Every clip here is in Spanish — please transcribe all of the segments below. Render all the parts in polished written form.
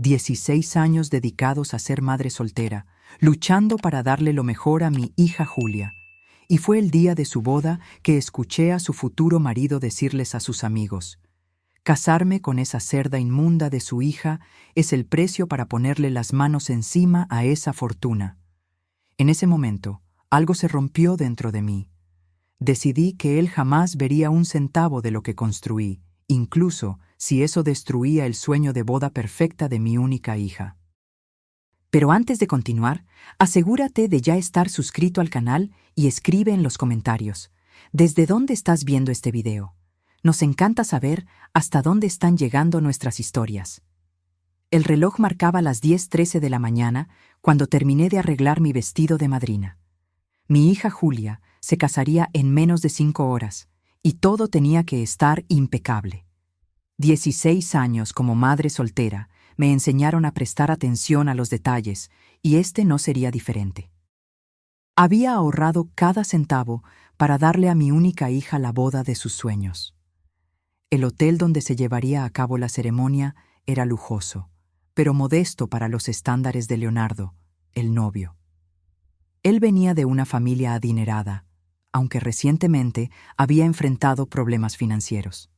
16 años dedicados a ser madre soltera, luchando para darle lo mejor a mi hija Julia. Y fue el día de su boda que escuché a su futuro marido decirles a sus amigos: «Casarme con esa cerda inmunda de su hija es el precio para ponerle las manos encima a esa fortuna». En ese momento, algo se rompió dentro de mí. Decidí que él jamás vería un centavo de lo que construí, incluso si eso destruía el sueño de boda perfecta de mi única hija. Pero antes de continuar, asegúrate de ya estar suscrito al canal y escribe en los comentarios ¿desde dónde estás viendo este video? Nos encanta saber hasta dónde están llegando nuestras historias. El reloj marcaba las 10:13 de la mañana cuando terminé de arreglar mi vestido de madrina. Mi hija Julia se casaría en menos de 5 horas y todo tenía que estar impecable. 16 años como madre soltera me enseñaron a prestar atención a los detalles y este no sería diferente. Había ahorrado cada centavo para darle a mi única hija la boda de sus sueños. El hotel donde se llevaría a cabo la ceremonia era lujoso, pero modesto para los estándares de Leonardo, el novio. Él venía de una familia adinerada, aunque recientemente había enfrentado problemas financieros.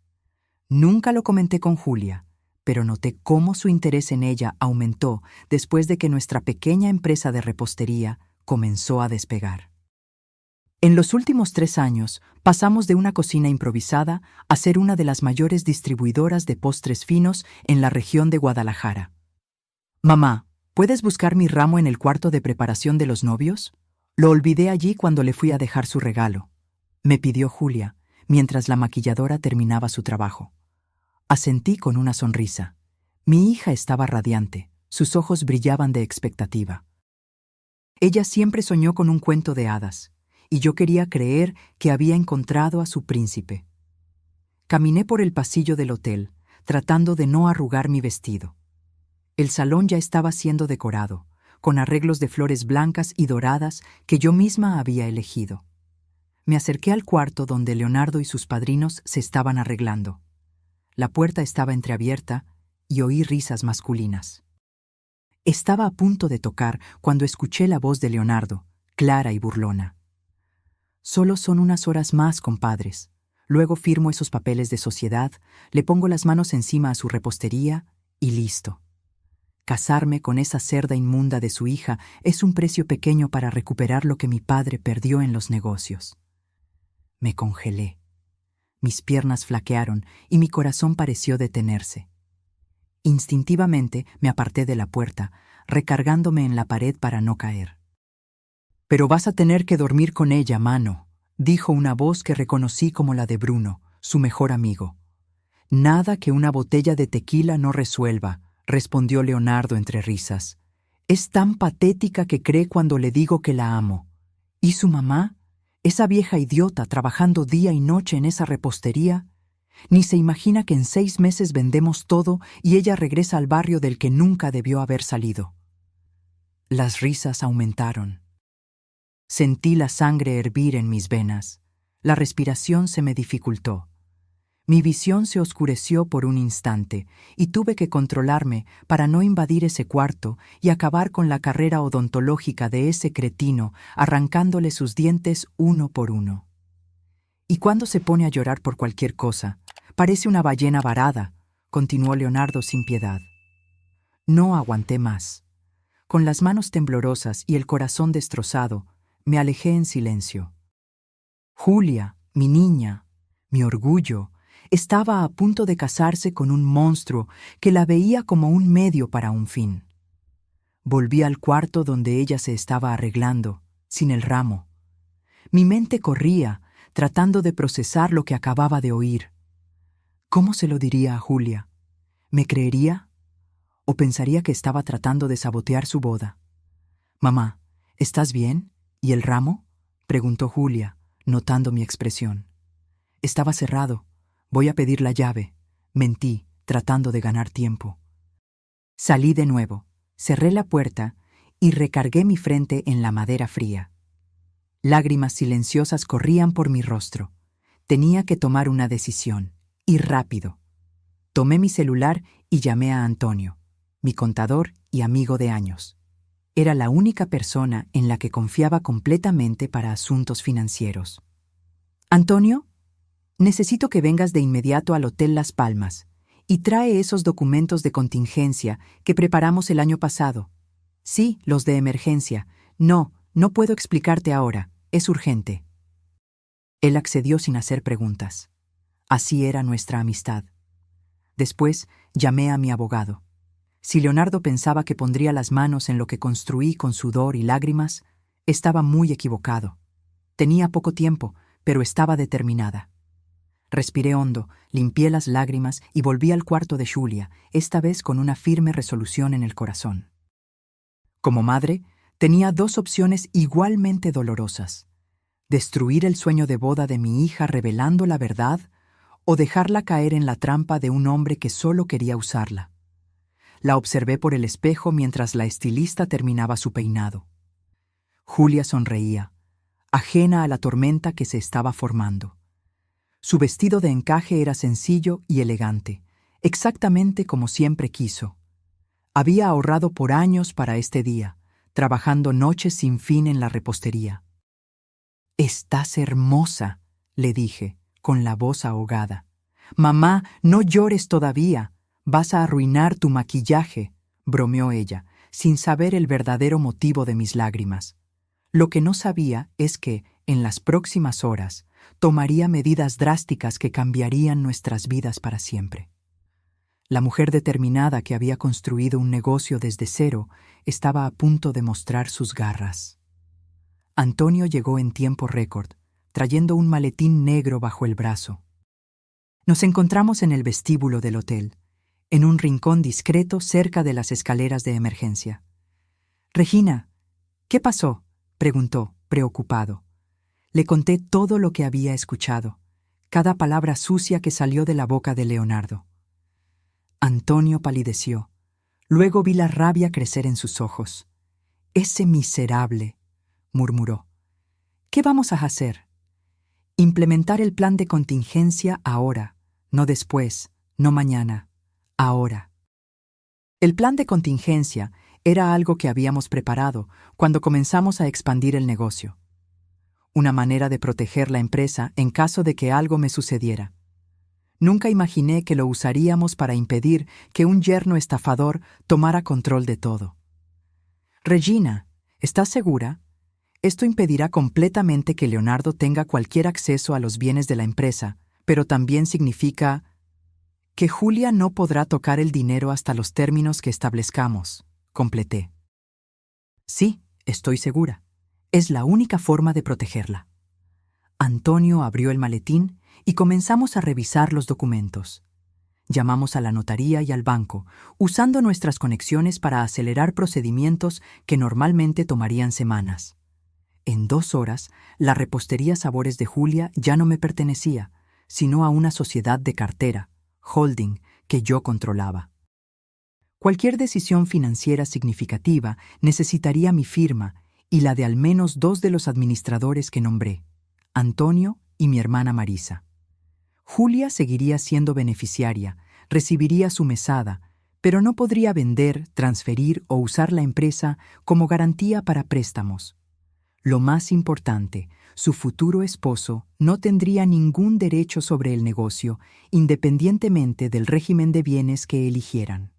Nunca lo comenté con Julia, pero noté cómo su interés en ella aumentó después de que nuestra pequeña empresa de repostería comenzó a despegar. En los últimos 3 años, pasamos de una cocina improvisada a ser una de las mayores distribuidoras de postres finos en la región de Guadalajara. «Mamá, ¿puedes buscar mi ramo en el cuarto de preparación de los novios? Lo olvidé allí cuando le fui a dejar su regalo», me pidió Julia, mientras la maquilladora terminaba su trabajo. Asentí con una sonrisa. Mi hija estaba radiante, sus ojos brillaban de expectativa. Ella siempre soñó con un cuento de hadas, y yo quería creer que había encontrado a su príncipe. Caminé por el pasillo del hotel, tratando de no arrugar mi vestido. El salón ya estaba siendo decorado, con arreglos de flores blancas y doradas que yo misma había elegido. Me acerqué al cuarto donde Leonardo y sus padrinos se estaban arreglando. La puerta estaba entreabierta y oí risas masculinas. Estaba a punto de tocar cuando escuché la voz de Leonardo, clara y burlona. «Solo son unas horas más, compadres. Luego firmo esos papeles de sociedad, le pongo las manos encima a su repostería y listo. Casarme con esa cerda inmunda de su hija es un precio pequeño para recuperar lo que mi padre perdió en los negocios». Me congelé. Mis piernas flaquearon y mi corazón pareció detenerse. Instintivamente me aparté de la puerta, recargándome en la pared para no caer. «Pero vas a tener que dormir con ella, mano», dijo una voz que reconocí como la de Bruno, su mejor amigo. «Nada que una botella de tequila no resuelva», respondió Leonardo entre risas. «Es tan patética que cree cuando le digo que la amo. ¿Y su mamá? Esa vieja idiota trabajando día y noche en esa repostería. Ni se imagina que en 6 meses vendemos todo y ella regresa al barrio del que nunca debió haber salido». Las risas aumentaron. Sentí la sangre hervir en mis venas. La respiración se me dificultó. Mi visión se oscureció por un instante y tuve que controlarme para no invadir ese cuarto y acabar con la carrera odontológica de ese cretino, arrancándole sus dientes uno por uno. «Y cuando se pone a llorar por cualquier cosa, parece una ballena varada», continuó Leonardo sin piedad. No aguanté más. Con las manos temblorosas y el corazón destrozado, me alejé en silencio. Julia, mi niña, mi orgullo, estaba a punto de casarse con un monstruo que la veía como un medio para un fin. Volví al cuarto donde ella se estaba arreglando, sin el ramo. Mi mente corría, tratando de procesar lo que acababa de oír. ¿Cómo se lo diría a Julia? ¿Me creería? ¿O pensaría que estaba tratando de sabotear su boda? «Mamá, ¿estás bien? ¿Y el ramo?», preguntó Julia, notando mi expresión. «Estaba cerrado. Voy a pedir la llave», mentí, tratando de ganar tiempo. Salí de nuevo, cerré la puerta y recargué mi frente en la madera fría. Lágrimas silenciosas corrían por mi rostro. Tenía que tomar una decisión, y rápido. Tomé mi celular y llamé a Antonio. mi contador y amigo de años. Era la única persona en la que confiaba completamente para asuntos financieros. Antonio, necesito que vengas de inmediato al Hotel Las Palmas y trae esos documentos de contingencia que preparamos el año pasado. Sí, los de emergencia. No, no puedo explicarte ahora. Es urgente. Él accedió sin hacer preguntas. Así era nuestra amistad. Después llamé a mi abogado. Si Leonardo pensaba que pondría las manos en lo que construí con sudor y lágrimas, estaba muy equivocado. Tenía poco tiempo, pero estaba determinada. Respiré hondo, limpié las lágrimas y volví al cuarto de Julia, esta vez con una firme resolución en el corazón. Como madre, tenía dos opciones igualmente dolorosas: destruir el sueño de boda de mi hija revelando la verdad o dejarla caer en la trampa de un hombre que solo quería usarla. La observé por el espejo mientras la estilista terminaba su peinado. Julia sonreía, ajena a la tormenta que se estaba formando. Su vestido de encaje era sencillo y elegante, exactamente como siempre quiso. Había ahorrado por años para este día, trabajando noches sin fin en la repostería. «Estás hermosa», le dije, con la voz ahogada. «Mamá, no llores todavía. Vas a arruinar tu maquillaje», bromeó ella, sin saber el verdadero motivo de mis lágrimas. Lo que no sabía es que, en las próximas horas, tomaría medidas drásticas que cambiarían nuestras vidas para siempre. La mujer determinada que había construido un negocio desde cero estaba a punto de mostrar sus garras. Antonio llegó en tiempo récord, trayendo un maletín negro bajo el brazo. Nos encontramos en el vestíbulo del hotel, en un rincón discreto cerca de las escaleras de emergencia. «Regina, ¿qué pasó?», preguntó, preocupado. Le conté todo lo que había escuchado, cada palabra sucia que salió de la boca de Leonardo. Antonio palideció. Luego vi la rabia crecer en sus ojos. «Ese miserable», murmuró. «¿Qué vamos a hacer?» «Implementar el plan de contingencia ahora, no después, no mañana, ahora». El plan de contingencia era algo que habíamos preparado cuando comenzamos a expandir el negocio. Una manera de proteger la empresa en caso de que algo me sucediera. Nunca imaginé que lo usaríamos para impedir que un yerno estafador tomara control de todo. «Regina, ¿estás segura? Esto impedirá completamente que Leonardo tenga cualquier acceso a los bienes de la empresa, pero también significa que Julia no podrá tocar el dinero hasta los términos que establezcamos», completé. «Sí, estoy segura. Es la única forma de protegerla». Antonio abrió el maletín y comenzamos a revisar los documentos. Llamamos a la notaría y al banco, usando nuestras conexiones para acelerar procedimientos que normalmente tomarían semanas. En 2 horas, la repostería Sabores de Julia ya no me pertenecía, sino a una sociedad de cartera, holding, que yo controlaba. Cualquier decisión financiera significativa necesitaría mi firma y la de al menos 2 de los administradores que nombré, Antonio y mi hermana Marisa. Julia seguiría siendo beneficiaria, recibiría su mesada, pero no podría vender, transferir o usar la empresa como garantía para préstamos. Lo más importante, su futuro esposo no tendría ningún derecho sobre el negocio, independientemente del régimen de bienes que eligieran.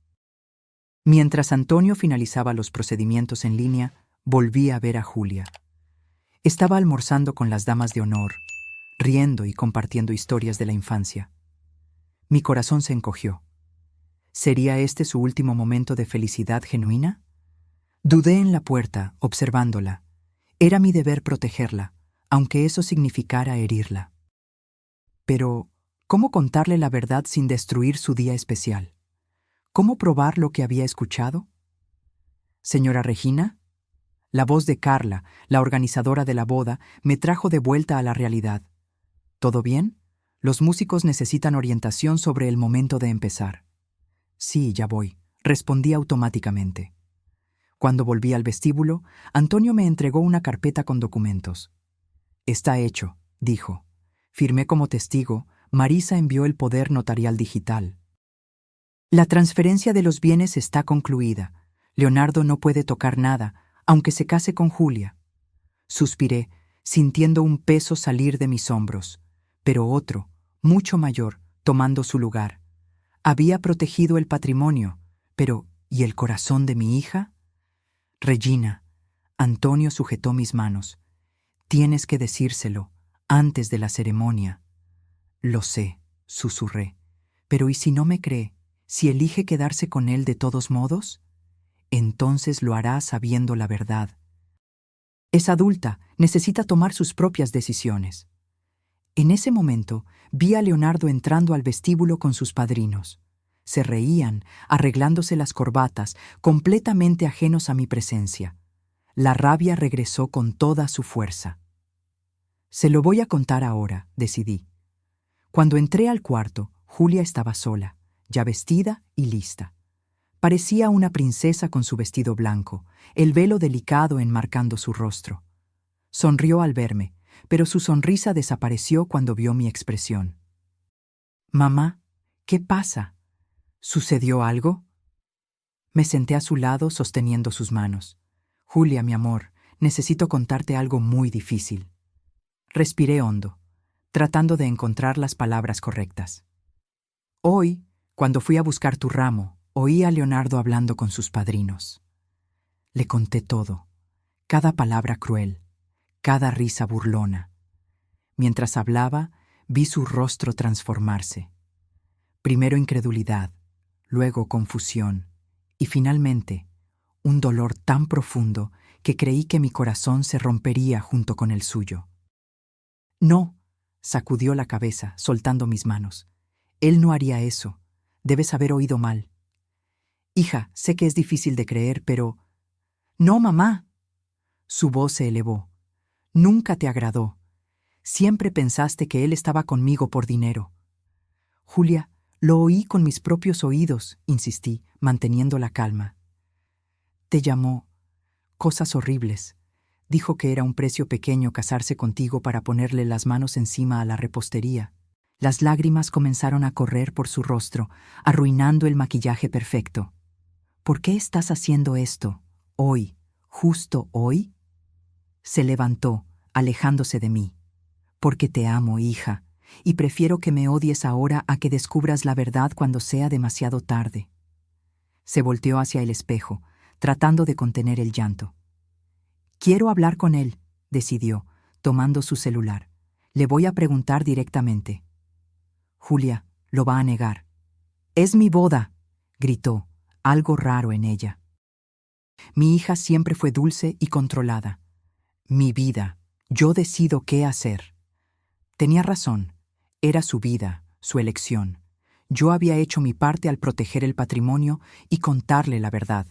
Mientras Antonio finalizaba los procedimientos en línea, volví a ver a Julia. Estaba almorzando con las damas de honor, riendo y compartiendo historias de la infancia. Mi corazón se encogió. ¿Sería este su último momento de felicidad genuina? Dudé en la puerta, observándola. Era mi deber protegerla, aunque eso significara herirla. Pero, ¿cómo contarle la verdad sin destruir su día especial? ¿Cómo probar lo que había escuchado? «Señora Regina», la voz de Carla, la organizadora de la boda, me trajo de vuelta a la realidad. «¿Todo bien? Los músicos necesitan orientación sobre el momento de empezar». «Sí, ya voy», respondí automáticamente. Cuando volví al vestíbulo, Antonio me entregó una carpeta con documentos. «Está hecho», dijo. «Firmé como testigo, Marisa envió el poder notarial digital». La transferencia de los bienes está concluida. Leonardo no puede tocar nada, aunque se case con Julia. Suspiré, sintiendo un peso salir de mis hombros, pero otro, mucho mayor, tomando su lugar. Había protegido el patrimonio, pero ¿y el corazón de mi hija? Regina, Antonio sujetó mis manos. Tienes que decírselo, antes de la ceremonia. Lo sé, susurré. Pero ¿y si no me cree? ¿Si elige quedarse con él de todos modos? Entonces lo hará sabiendo la verdad. Es adulta, necesita tomar sus propias decisiones. En ese momento vi a Leonardo entrando al vestíbulo con sus padrinos. Se reían, arreglándose las corbatas, completamente ajenos a mi presencia. La rabia regresó con toda su fuerza. Se lo voy a contar ahora, decidí. Cuando entré al cuarto, Julia estaba sola, ya vestida y lista. Parecía una princesa con su vestido blanco, el velo delicado enmarcando su rostro. Sonrió al verme, pero su sonrisa desapareció cuando vio mi expresión. «Mamá, ¿qué pasa? ¿Sucedió algo?» Me senté a su lado sosteniendo sus manos. «Julia, mi amor, necesito contarte algo muy difícil». Respiré hondo, tratando de encontrar las palabras correctas. Hoy, cuando fui a buscar tu ramo, oí a Leonardo hablando con sus padrinos. Le conté todo, cada palabra cruel, cada risa burlona. Mientras hablaba, vi su rostro transformarse. Primero incredulidad, luego confusión, y finalmente, un dolor tan profundo que creí que mi corazón se rompería junto con el suyo. «No», sacudió la cabeza, soltando mis manos. «Él no haría eso. Debes haber oído mal». «Hija, sé que es difícil de creer, pero...» «No, mamá». Su voz se elevó. «Nunca te agradó. Siempre pensaste que él estaba conmigo por dinero». «Julia, lo oí con mis propios oídos», insistí, manteniendo la calma. «Te llamó cosas horribles. Dijo que era un precio pequeño casarse contigo para ponerle las manos encima a la repostería». Las lágrimas comenzaron a correr por su rostro, arruinando el maquillaje perfecto. «¿Por qué estás haciendo esto? Hoy, justo hoy?» Se levantó, alejándose de mí. «Porque te amo, hija, y prefiero que me odies ahora a que descubras la verdad cuando sea demasiado tarde». Se volteó hacia el espejo, tratando de contener el llanto. «Quiero hablar con él», decidió, tomando su celular. «Le voy a preguntar directamente». Julia lo va a negar. «Es mi boda», gritó, algo raro en ella. Mi hija siempre fue dulce y controlada. Mi vida, yo decido qué hacer. Tenía razón, era su vida, su elección. Yo había hecho mi parte al proteger el patrimonio y contarle la verdad.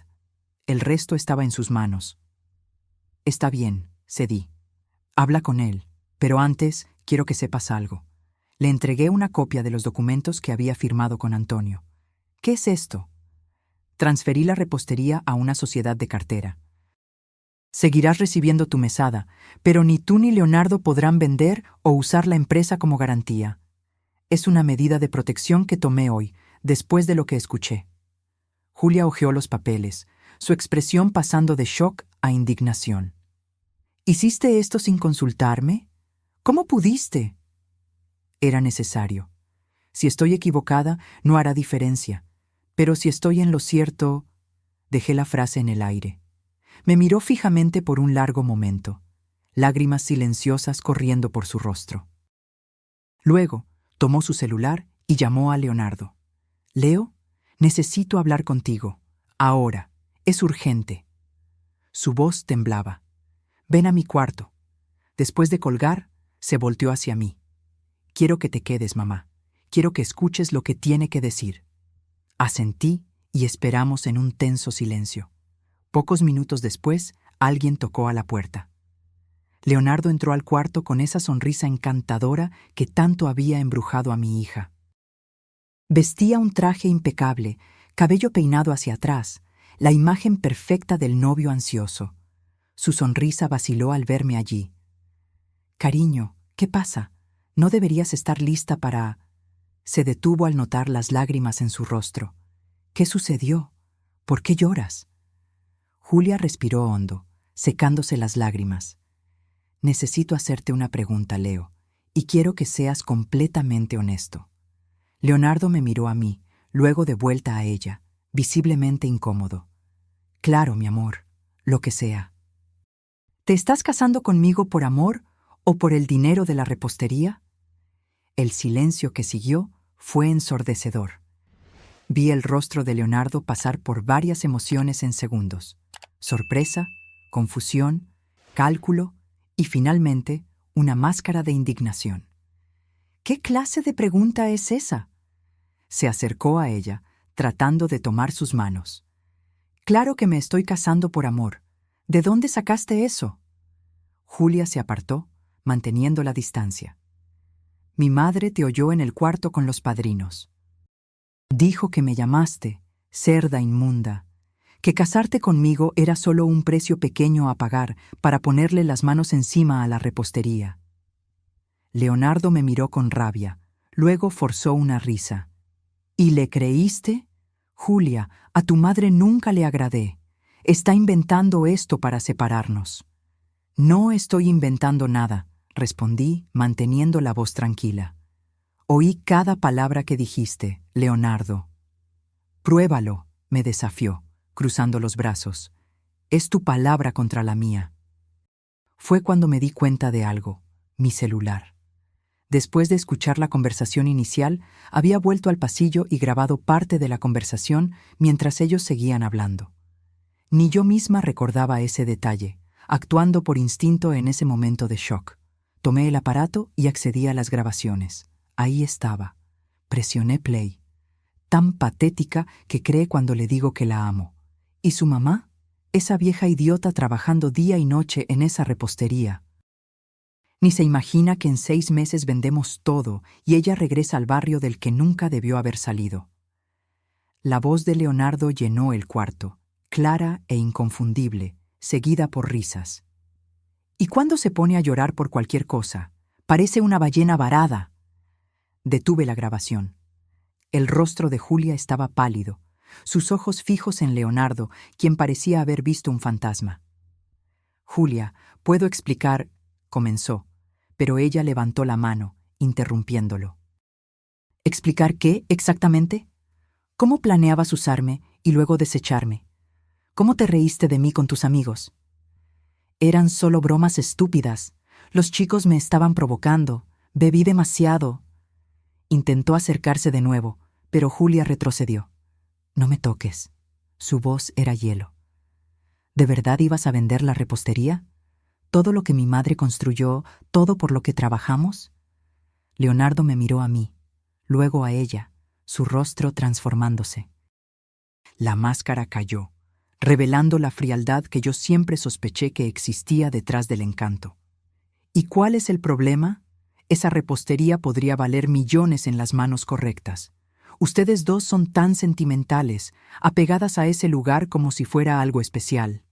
El resto estaba en sus manos. «Está bien», cedí. «Habla con él, pero antes quiero que sepas algo». Le entregué una copia de los documentos que había firmado con Antonio. «¿Qué es esto?» «Transferí la repostería a una sociedad de cartera. Seguirás recibiendo tu mesada, pero ni tú ni Leonardo podrán vender o usar la empresa como garantía. Es una medida de protección que tomé hoy, después de lo que escuché». Julia hojeó los papeles, su expresión pasando de shock a indignación. «¿Hiciste esto sin consultarme? ¿Cómo pudiste?» Era necesario. Si estoy equivocada, no hará diferencia. Pero si estoy en lo cierto... Dejé la frase en el aire. Me miró fijamente por un largo momento, lágrimas silenciosas corriendo por su rostro. Luego, tomó su celular y llamó a Leonardo. «Leo, necesito hablar contigo. Ahora. Es urgente». Su voz temblaba. «Ven a mi cuarto». Después de colgar, se volteó hacia mí. «Quiero que te quedes, mamá. Quiero que escuches lo que tiene que decir». Asentí y esperamos en un tenso silencio. Pocos minutos después, alguien tocó a la puerta. Leonardo entró al cuarto con esa sonrisa encantadora que tanto había embrujado a mi hija. Vestía un traje impecable, cabello peinado hacia atrás, la imagen perfecta del novio ansioso. Su sonrisa vaciló al verme allí. «Cariño, ¿qué pasa? ¿No deberías estar lista para...?» Se detuvo al notar las lágrimas en su rostro. ¿Qué sucedió? ¿Por qué lloras? Julia respiró hondo, secándose las lágrimas. Necesito hacerte una pregunta, Leo, y quiero que seas completamente honesto. Leonardo me miró a mí, luego de vuelta a ella, visiblemente incómodo. Claro, mi amor, lo que sea. ¿Te estás casando conmigo por amor o por el dinero de la repostería? El silencio que siguió fue ensordecedor. Vi el rostro de Leonardo pasar por varias emociones en segundos. Sorpresa, confusión, cálculo y finalmente una máscara de indignación. ¿Qué clase de pregunta es esa? Se acercó a ella, tratando de tomar sus manos. Claro que me estoy casando por amor. ¿De dónde sacaste eso? Julia se apartó, manteniendo la distancia. Mi madre te oyó en el cuarto con los padrinos. Dijo que me llamaste, cerda inmunda, que casarte conmigo era solo un precio pequeño a pagar para ponerle las manos encima a la repostería. Leonardo me miró con rabia, luego forzó una risa. ¿Y le creíste? Julia, a tu madre nunca le agradé. Está inventando esto para separarnos. No estoy inventando nada, respondí, manteniendo la voz tranquila. Oí cada palabra que dijiste, Leonardo. Pruébalo, me desafió, cruzando los brazos. Es tu palabra contra la mía. Fue cuando me di cuenta de algo, mi celular. Después de escuchar la conversación inicial, había vuelto al pasillo y grabado parte de la conversación mientras ellos seguían hablando. Ni yo misma recordaba ese detalle, actuando por instinto en ese momento de shock. Tomé el aparato y accedí a las grabaciones. Ahí estaba. Presioné play. Tan patética que cree cuando le digo que la amo. ¿Y su mamá? Esa vieja idiota trabajando día y noche en esa repostería. Ni se imagina que en 6 meses vendemos todo y ella regresa al barrio del que nunca debió haber salido. La voz de Leonardo llenó el cuarto, clara e inconfundible, seguida por risas. ¿Y cuándo se pone a llorar por cualquier cosa? Parece una ballena varada. Detuve la grabación. El rostro de Julia estaba pálido, sus ojos fijos en Leonardo, quien parecía haber visto un fantasma. Julia, puedo explicar, comenzó, pero ella levantó la mano, interrumpiéndolo. ¿Explicar qué exactamente? ¿Cómo planeabas usarme y luego desecharme? ¿Cómo te reíste de mí con tus amigos? Eran solo bromas estúpidas. Los chicos me estaban provocando. Bebí demasiado. Intentó acercarse de nuevo, pero Julia retrocedió. No me toques. Su voz era hielo. ¿De verdad ibas a vender la repostería? ¿Todo lo que mi madre construyó, todo por lo que trabajamos? Leonardo me miró a mí, luego a ella, su rostro transformándose. La máscara cayó, revelando la frialdad que yo siempre sospeché que existía detrás del encanto. ¿Y cuál es el problema? Esa repostería podría valer millones en las manos correctas. Ustedes dos son tan sentimentales, apegadas a ese lugar como si fuera algo especial.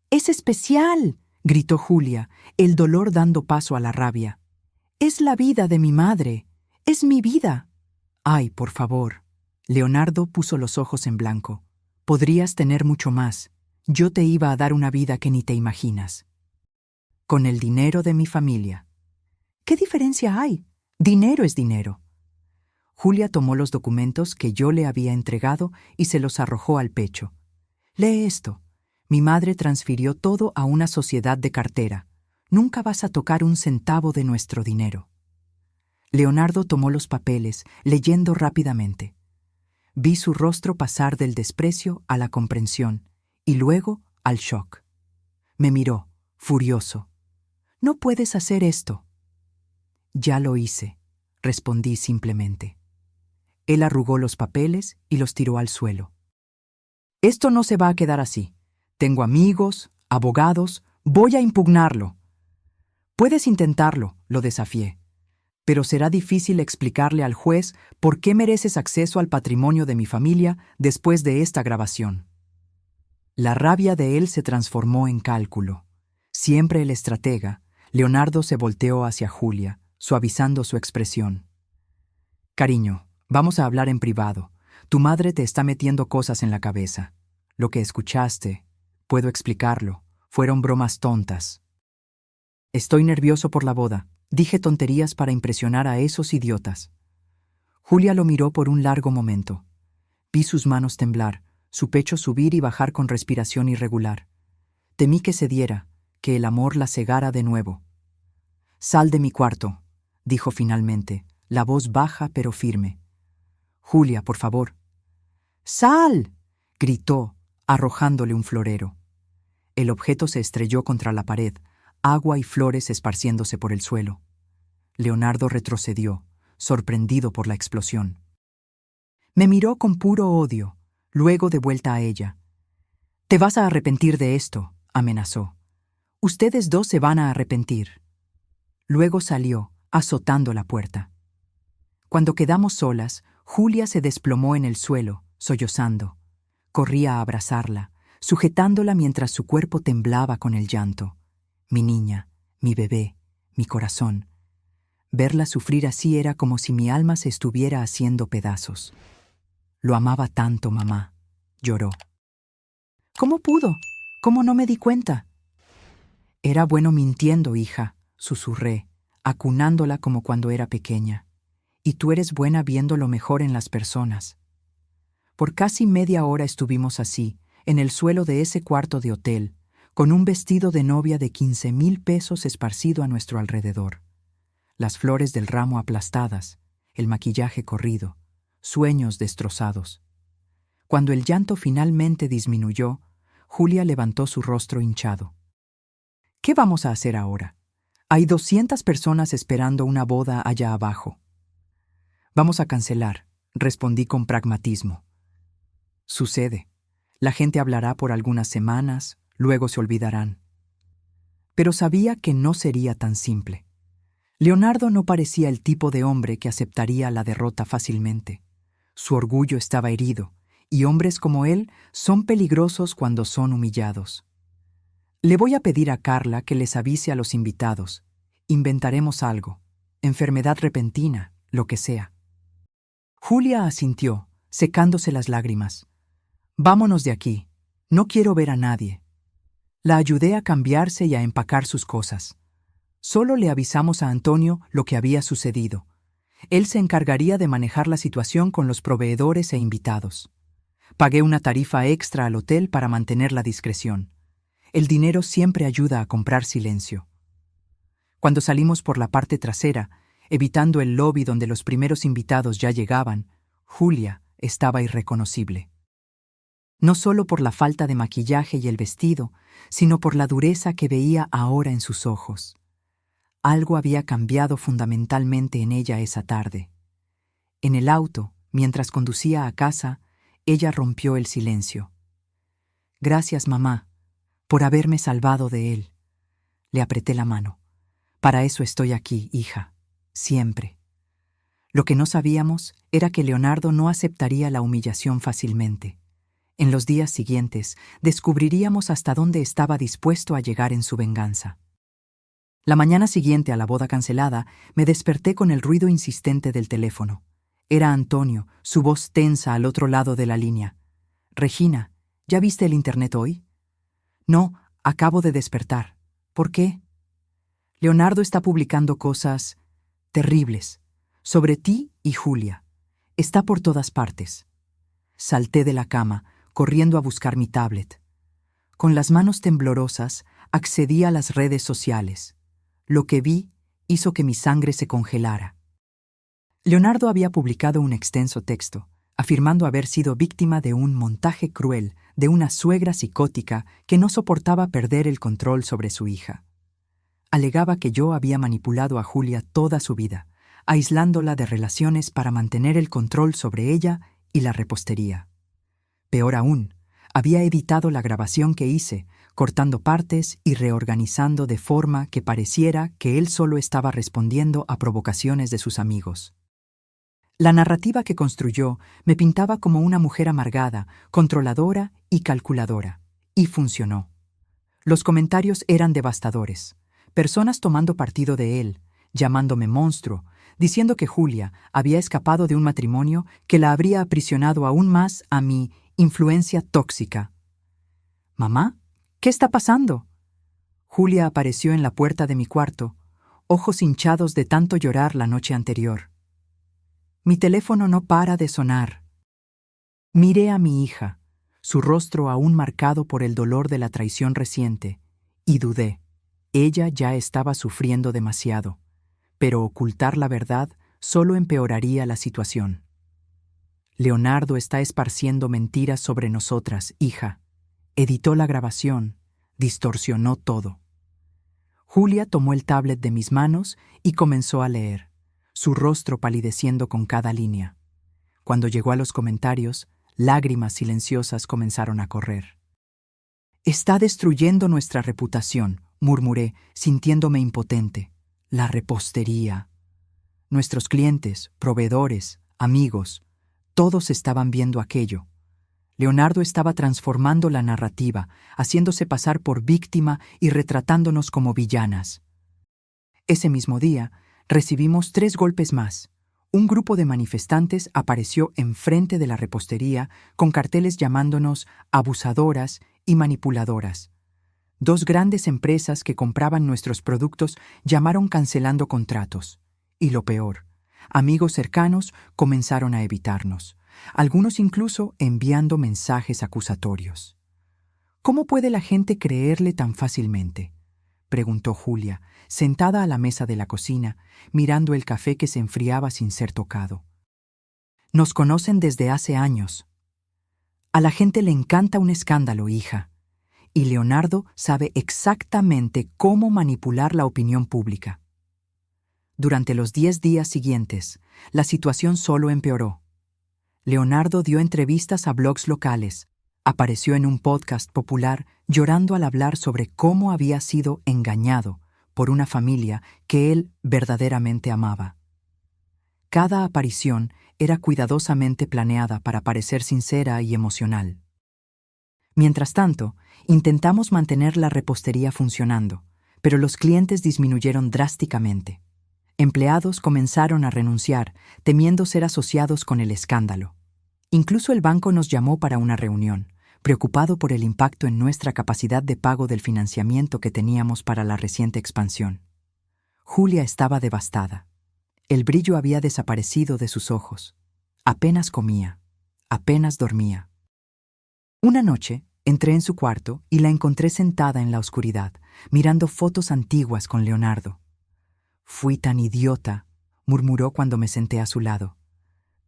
¡Es especial!, gritó Julia, el dolor dando paso a la rabia. Es la vida de mi madre. Es mi vida. Ay, por favor. Leonardo puso los ojos en blanco. Podrías tener mucho más. Yo te iba a dar una vida que ni te imaginas. Con el dinero de mi familia. ¿Qué diferencia hay? Dinero es dinero. Julia tomó los documentos que yo le había entregado y se los arrojó al pecho. Lee esto. Mi madre transfirió todo a una sociedad de cartera. Nunca vas a tocar un centavo de nuestro dinero. Leonardo tomó los papeles, leyendo rápidamente. Vi su rostro pasar del desprecio a la comprensión y luego al shock. Me miró, furioso. «No puedes hacer esto». «Ya lo hice», respondí simplemente. Él arrugó los papeles y los tiró al suelo. «Esto no se va a quedar así. Tengo amigos, abogados, voy a impugnarlo». «Puedes intentarlo», lo desafié. «Pero será difícil explicarle al juez por qué mereces acceso al patrimonio de mi familia después de esta grabación». La rabia de él se transformó en cálculo. Siempre el estratega, Leonardo se volteó hacia Julia, suavizando su expresión. «Cariño, vamos a hablar en privado. Tu madre te está metiendo cosas en la cabeza. Lo que escuchaste, puedo explicarlo, fueron bromas tontas. Estoy nervioso por la boda. Dije tonterías para impresionar a esos idiotas. Julia lo miró por un largo momento. Vi sus manos temblar, su pecho subir y bajar con respiración irregular. Temí que cediera, que el amor la cegara de nuevo. «Sal de mi cuarto», dijo finalmente, la voz baja pero firme. «Julia, por favor». «¡Sal!», gritó, arrojándole un florero. El objeto se estrelló contra la pared, agua y flores esparciéndose por el suelo. Leonardo retrocedió, sorprendido por la explosión. Me miró con puro odio, luego de vuelta a ella. «Te vas a arrepentir de esto», amenazó. «Ustedes dos se van a arrepentir». Luego salió, azotando la puerta. Cuando quedamos solas, Julia se desplomó en el suelo, sollozando. Corrí a abrazarla, sujetándola mientras su cuerpo temblaba con el llanto. Mi niña, mi bebé, mi corazón. Verla sufrir así era como si mi alma se estuviera haciendo pedazos. «Lo amaba tanto, mamá», lloró. «¿Cómo pudo? ¿Cómo no me di cuenta?» «Era bueno mintiendo, hija», susurré, acunándola como cuando era pequeña. «Y tú eres buena viendo lo mejor en las personas». Por casi media hora estuvimos así, en el suelo de ese cuarto de hotel, con un vestido de novia de 15,000 pesos esparcido a nuestro alrededor. Las flores del ramo aplastadas, el maquillaje corrido, sueños destrozados. Cuando el llanto finalmente disminuyó, Julia levantó su rostro hinchado. «¿Qué vamos a hacer ahora? Hay 200 personas esperando una boda allá abajo». «Vamos a cancelar», respondí con pragmatismo. «Sucede. La gente hablará por algunas semanas, luego se olvidarán». Pero sabía que no sería tan simple. Leonardo no parecía el tipo de hombre que aceptaría la derrota fácilmente. Su orgullo estaba herido, y hombres como él son peligrosos cuando son humillados. «Le voy a pedir a Carla que les avise a los invitados. Inventaremos algo. Enfermedad repentina, lo que sea». Julia asintió, secándose las lágrimas. «Vámonos de aquí. No quiero ver a nadie». La ayudé a cambiarse y a empacar sus cosas. Solo le avisamos a Antonio lo que había sucedido. Él se encargaría de manejar la situación con los proveedores e invitados. Pagué una tarifa extra al hotel para mantener la discreción. El dinero siempre ayuda a comprar silencio. Cuando salimos por la parte trasera, evitando el lobby donde los primeros invitados ya llegaban, Julia estaba irreconocible. No solo por la falta de maquillaje y el vestido, sino por la dureza que veía ahora en sus ojos. Algo había cambiado fundamentalmente en ella esa tarde. En el auto, mientras conducía a casa, ella rompió el silencio. «Gracias, mamá, por haberme salvado de él». Le apreté la mano. «Para eso estoy aquí, hija, siempre». Lo que no sabíamos era que Leonardo no aceptaría la humillación fácilmente. En los días siguientes, descubriríamos hasta dónde estaba dispuesto a llegar en su venganza. La mañana siguiente a la boda cancelada, me desperté con el ruido insistente del teléfono. Era Antonio, su voz tensa al otro lado de la línea. «Regina, ¿ya viste el internet hoy?» «No, acabo de despertar». «¿Por qué?» «Leonardo está publicando cosas terribles sobre ti y Julia. Está por todas partes». Salté de la cama, corriendo a buscar mi tablet. Con las manos temblorosas, accedí a las redes sociales. Lo que vi hizo que mi sangre se congelara. Leonardo había publicado un extenso texto, afirmando haber sido víctima de un montaje cruel de una suegra psicótica que no soportaba perder el control sobre su hija. Alegaba que yo había manipulado a Julia toda su vida, aislándola de relaciones para mantener el control sobre ella y la repostería. Peor aún, había editado la grabación que hice, cortando partes y reorganizando de forma que pareciera que él solo estaba respondiendo a provocaciones de sus amigos. La narrativa que construyó me pintaba como una mujer amargada, controladora y calculadora, y funcionó. Los comentarios eran devastadores, personas tomando partido de él, llamándome monstruo, diciendo que Julia había escapado de un matrimonio que la habría aprisionado aún más a mi influencia tóxica. «Mamá, ¿qué está pasando?». Julia apareció en la puerta de mi cuarto, ojos hinchados de tanto llorar la noche anterior. Mi teléfono no para de sonar. Miré a mi hija, su rostro aún marcado por el dolor de la traición reciente, y dudé. Ella ya estaba sufriendo demasiado, pero ocultar la verdad solo empeoraría la situación. «Leonardo está esparciendo mentiras sobre nosotras, hija. Editó la grabación, distorsionó todo». Julia tomó el tablet de mis manos y comenzó a leer, su rostro palideciendo con cada línea. Cuando llegó a los comentarios, lágrimas silenciosas comenzaron a correr. «Está destruyendo nuestra reputación», murmuré, sintiéndome impotente. «La repostería». Nuestros clientes, proveedores, amigos, todos estaban viendo aquello. Leonardo estaba transformando la narrativa, haciéndose pasar por víctima y retratándonos como villanas. Ese mismo día, recibimos 3 golpes más. Un grupo de manifestantes apareció enfrente de la repostería con carteles llamándonos abusadoras y manipuladoras. 2 grandes empresas que compraban nuestros productos llamaron cancelando contratos. Y lo peor, amigos cercanos comenzaron a evitarnos, algunos incluso enviando mensajes acusatorios. «¿Cómo puede la gente creerle tan fácilmente?», preguntó Julia, sentada a la mesa de la cocina, mirando el café que se enfriaba sin ser tocado. «Nos conocen desde hace años. A la gente le encanta un escándalo, hija. Y Leonardo sabe exactamente cómo manipular la opinión pública». Durante los 10 días siguientes, la situación solo empeoró. Leonardo dio entrevistas a blogs locales, apareció en un podcast popular llorando al hablar sobre cómo había sido engañado por una familia que él verdaderamente amaba. Cada aparición era cuidadosamente planeada para parecer sincera y emocional. Mientras tanto, intentamos mantener la repostería funcionando, pero los clientes disminuyeron drásticamente. Empleados comenzaron a renunciar, temiendo ser asociados con el escándalo. Incluso el banco nos llamó para una reunión, preocupado por el impacto en nuestra capacidad de pago del financiamiento que teníamos para la reciente expansión. Julia estaba devastada. El brillo había desaparecido de sus ojos. Apenas comía, apenas dormía. Una noche, entré en su cuarto y la encontré sentada en la oscuridad, mirando fotos antiguas con Leonardo. «Fui tan idiota», murmuró cuando me senté a su lado.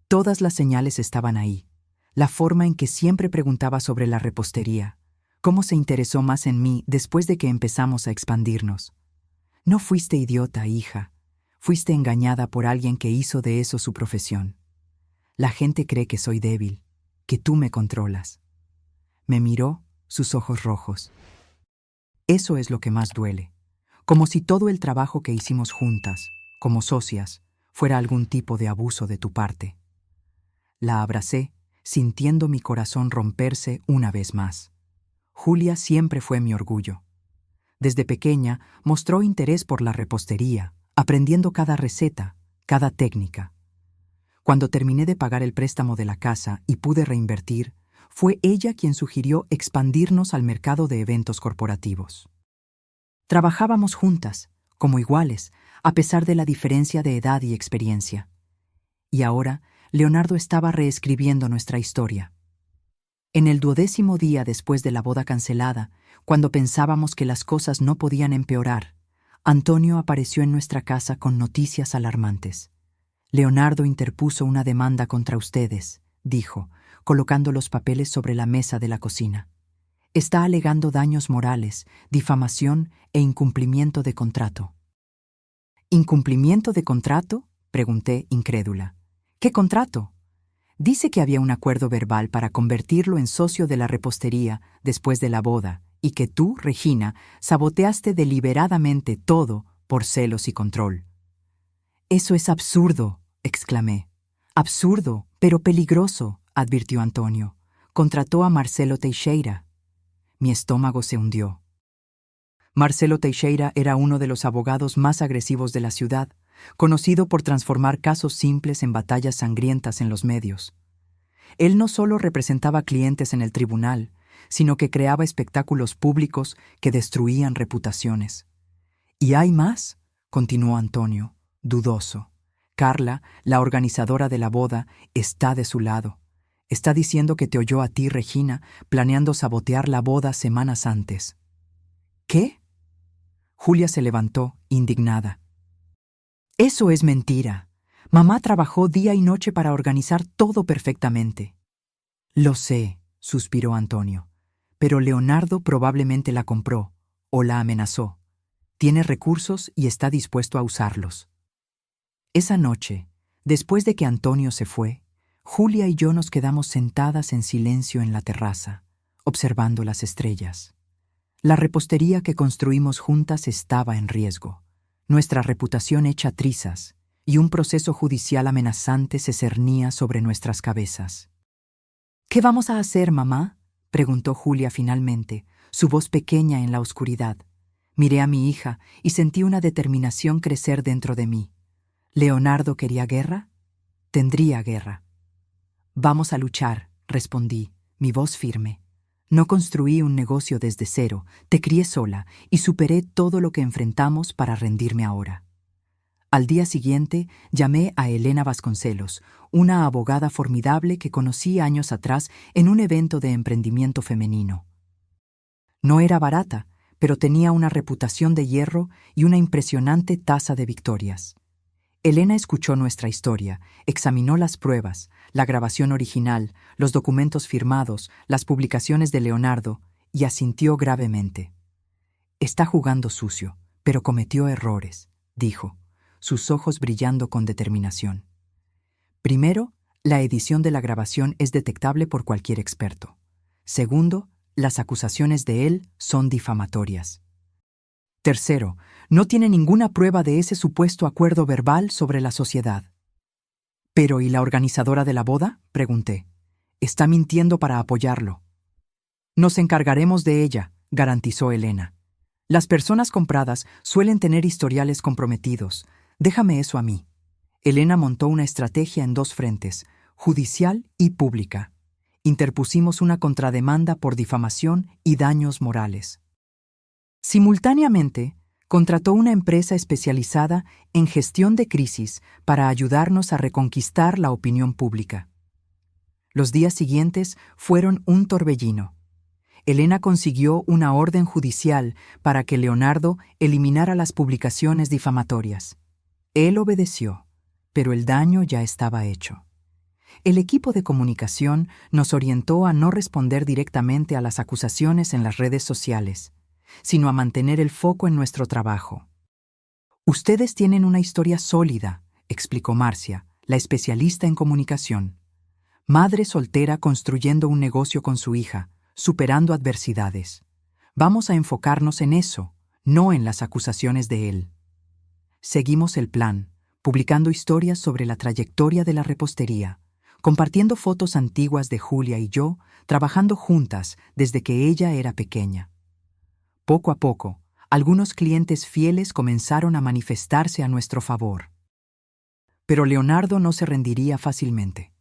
Todas las señales estaban ahí. La forma en que siempre preguntaba sobre la repostería, cómo se interesó más en mí después de que empezamos a expandirnos. «No fuiste idiota, hija. Fuiste engañada por alguien que hizo de eso su profesión. La gente cree que soy débil, que tú me controlas». Me miró, sus ojos rojos. «Eso es lo que más duele. Como si todo el trabajo que hicimos juntas, como socias, fuera algún tipo de abuso de tu parte». La abracé, sintiendo mi corazón romperse una vez más. Julia siempre fue mi orgullo. Desde pequeña mostró interés por la repostería, aprendiendo cada receta, cada técnica. Cuando terminé de pagar el préstamo de la casa y pude reinvertir, fue ella quien sugirió expandirnos al mercado de eventos corporativos. Trabajábamos juntas, como iguales, a pesar de la diferencia de edad y experiencia. Y ahora, Leonardo estaba reescribiendo nuestra historia. En el 12º día después de la boda cancelada, cuando pensábamos que las cosas no podían empeorar, Antonio apareció en nuestra casa con noticias alarmantes. «Leonardo interpuso una demanda contra ustedes», dijo, colocando los papeles sobre la mesa de la cocina. «Está alegando daños morales, difamación e incumplimiento de contrato». «¿Incumplimiento de contrato?», pregunté, incrédula. «¿Qué contrato?». «Dice que había un acuerdo verbal para convertirlo en socio de la repostería después de la boda y que tú, Regina, saboteaste deliberadamente todo por celos y control». «Eso es absurdo», exclamé. «Absurdo, pero peligroso», advirtió Antonio. «Contrató a Marcelo Teixeira». Mi estómago se hundió. Marcelo Teixeira era uno de los abogados más agresivos de la ciudad, conocido por transformar casos simples en batallas sangrientas en los medios. Él no solo representaba clientes en el tribunal, sino que creaba espectáculos públicos que destruían reputaciones. «Y hay más», continuó Antonio, dudoso. «Carla, la organizadora de la boda, está de su lado. Está diciendo que te oyó a ti, Regina, planeando sabotear la boda semanas antes». «¿Qué?». Julia se levantó, indignada. «Eso es mentira. Mamá trabajó día y noche para organizar todo perfectamente». «Lo sé», suspiró Antonio, «pero Leonardo probablemente la compró o la amenazó. Tiene recursos y está dispuesto a usarlos». Esa noche, después de que Antonio se fue, Julia y yo nos quedamos sentadas en silencio en la terraza, observando las estrellas. La repostería que construimos juntas estaba en riesgo, nuestra reputación hecha trizas, y un proceso judicial amenazante se cernía sobre nuestras cabezas. «¿Qué vamos a hacer, mamá?», preguntó Julia finalmente, su voz pequeña en la oscuridad. Miré a mi hija y sentí una determinación crecer dentro de mí. ¿Leonardo quería guerra? Tendría guerra. «Vamos a luchar», respondí, mi voz firme. «No construí un negocio desde cero, te crié sola y superé todo lo que enfrentamos para rendirme ahora». Al día siguiente llamé a Elena Vasconcelos, una abogada formidable que conocí años atrás en un evento de emprendimiento femenino. No era barata, pero tenía una reputación de hierro y una impresionante tasa de victorias. Elena escuchó nuestra historia, examinó las pruebas, la grabación original, los documentos firmados, las publicaciones de Leonardo, y asintió gravemente. «Está jugando sucio, pero cometió errores», dijo, sus ojos brillando con determinación. «Primero, la edición de la grabación es detectable por cualquier experto. Segundo, las acusaciones de él son difamatorias. Tercero, no tiene ninguna prueba de ese supuesto acuerdo verbal sobre la sociedad». «¿Pero y la organizadora de la boda?», pregunté. «Está mintiendo para apoyarlo». «Nos encargaremos de ella», garantizó Elena. «Las personas compradas suelen tener historiales comprometidos. Déjame eso a mí». Elena montó una estrategia en dos frentes, judicial y pública. Interpusimos una contrademanda por difamación y daños morales. Simultáneamente, contrató una empresa especializada en gestión de crisis para ayudarnos a reconquistar la opinión pública. Los días siguientes fueron un torbellino. Elena consiguió una orden judicial para que Leonardo eliminara las publicaciones difamatorias. Él obedeció, pero el daño ya estaba hecho. El equipo de comunicación nos orientó a no responder directamente a las acusaciones en las redes sociales, sino a mantener el foco en nuestro trabajo. «Ustedes tienen una historia sólida», explicó Marcia, la especialista en comunicación. «Madre soltera construyendo un negocio con su hija, superando adversidades. Vamos a enfocarnos en eso, no en las acusaciones de él». Seguimos el plan, publicando historias sobre la trayectoria de la repostería, compartiendo fotos antiguas de Julia y yo, trabajando juntas desde que ella era pequeña. Poco a poco, algunos clientes fieles comenzaron a manifestarse a nuestro favor. Pero Leonardo no se rendiría fácilmente.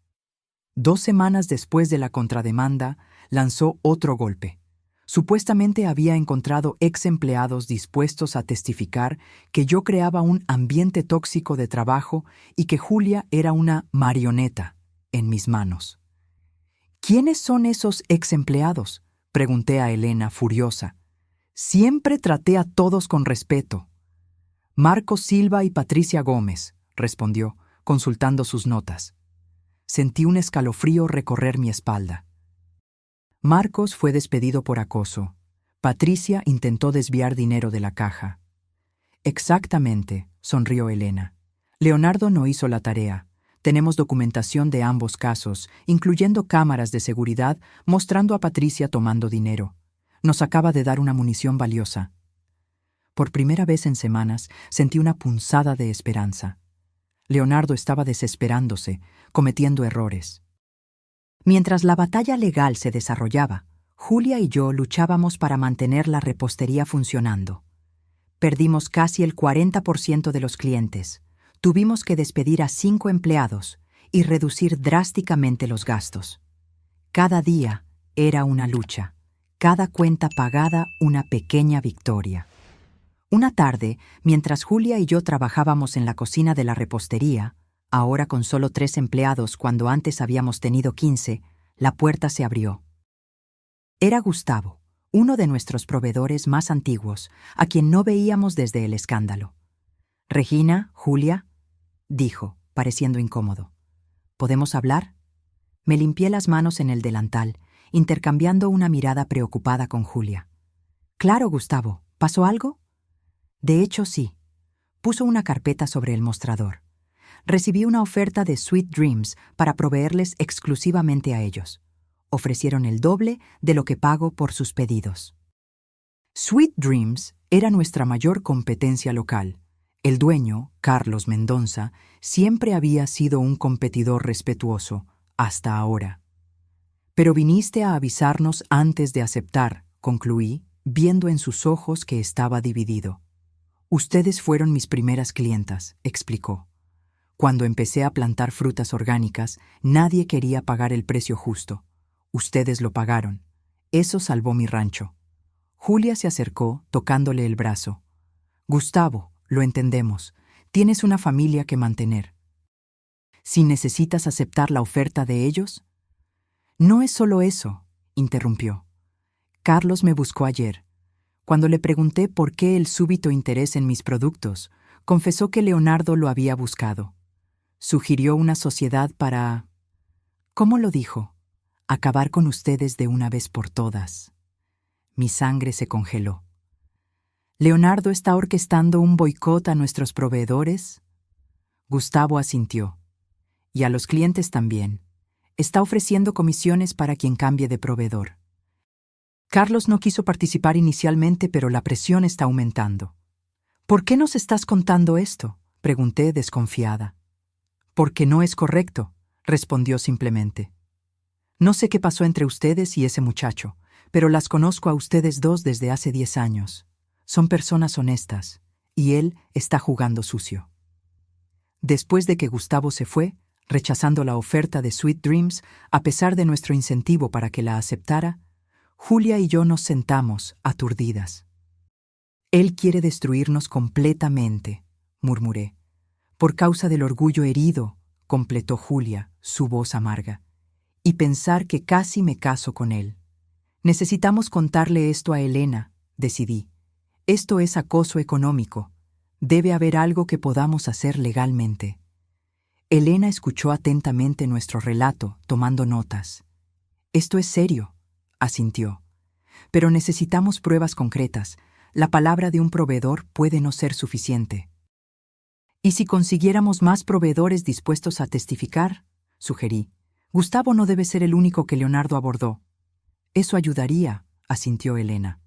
2 semanas después de la contrademanda, lanzó otro golpe. Supuestamente había encontrado ex empleados dispuestos a testificar que yo creaba un ambiente tóxico de trabajo y que Julia era una marioneta en mis manos. «¿Quiénes son esos ex empleados?», pregunté a Elena, furiosa. «Siempre traté a todos con respeto». «Marcos Silva y Patricia Gómez», respondió, consultando sus notas. Sentí un escalofrío recorrer mi espalda. Marcos fue despedido por acoso. Patricia intentó desviar dinero de la caja. «Exactamente», sonrió Elena. «Leonardo no hizo la tarea. Tenemos documentación de ambos casos, incluyendo cámaras de seguridad mostrando a Patricia tomando dinero. Nos acaba de dar una munición valiosa». Por primera vez en semanas sentí una punzada de esperanza. Leonardo estaba desesperándose, cometiendo errores. Mientras la batalla legal se desarrollaba, Julia y yo luchábamos para mantener la repostería funcionando. Perdimos casi el 40% de los clientes. Tuvimos que despedir a 5 empleados y reducir drásticamente los gastos. Cada día era una lucha, cada cuenta pagada una pequeña victoria. Una tarde, mientras Julia y yo trabajábamos en la cocina de la repostería, ahora con solo 3 empleados cuando antes habíamos tenido 15, la puerta se abrió. Era Gustavo, uno de nuestros proveedores más antiguos, a quien no veíamos desde el escándalo. «Regina, Julia», dijo, pareciendo incómodo. «¿Podemos hablar?» Me limpié las manos en el delantal, intercambiando una mirada preocupada con Julia. «Claro, Gustavo. ¿Pasó algo?» «De hecho, sí». Puso una carpeta sobre el mostrador. «Recibí una oferta de Sweet Dreams para proveerles exclusivamente a ellos. Ofrecieron el doble de lo que pago por sus pedidos». Sweet Dreams era nuestra mayor competencia local. El dueño, Carlos Mendonza, siempre había sido un competidor respetuoso, hasta ahora. «Pero viniste a avisarnos antes de aceptar», concluí, viendo en sus ojos que estaba dividido. «Ustedes fueron mis primeras clientas», explicó. «Cuando empecé a plantar frutas orgánicas, nadie quería pagar el precio justo. Ustedes lo pagaron. Eso salvó mi rancho». Julia se acercó, tocándole el brazo. «Gustavo, lo entendemos. Tienes una familia que mantener. ¿Si necesitas aceptar la oferta de ellos?» «No es solo eso», interrumpió. «Carlos me buscó ayer. Cuando le pregunté por qué el súbito interés en mis productos, confesó que Leonardo lo había buscado. Sugirió una sociedad para... ¿Cómo lo dijo? Acabar con ustedes de una vez por todas». Mi sangre se congeló. «¿Leonardo está orquestando un boicot a nuestros proveedores?» Gustavo asintió. «Y a los clientes también. Está ofreciendo comisiones para quien cambie de proveedor». Carlos no quiso participar inicialmente, pero la presión está aumentando. «¿Por qué nos estás contando esto?», pregunté desconfiada. «Porque no es correcto», respondió simplemente. «No sé qué pasó entre ustedes y ese muchacho, pero las conozco a ustedes dos desde hace 10 años. Son personas honestas, y él está jugando sucio». Después de que Gustavo se fue, rechazando la oferta de Sweet Dreams, a pesar de nuestro incentivo para que la aceptara, Julia y yo nos sentamos, aturdidas. «Él quiere destruirnos completamente», murmuré. «Por causa del orgullo herido», completó Julia, su voz amarga. «Y pensar que casi me caso con él. Necesitamos contarle esto a Elena», decidí. «Esto es acoso económico. Debe haber algo que podamos hacer legalmente». Elena escuchó atentamente nuestro relato, tomando notas. «Esto es serio», asintió. «Pero necesitamos pruebas concretas. La palabra de un proveedor puede no ser suficiente». «¿Y si consiguiéramos más proveedores dispuestos a testificar?», sugerí. «Gustavo no debe ser el único que Leonardo abordó». «Eso ayudaría», asintió Elena.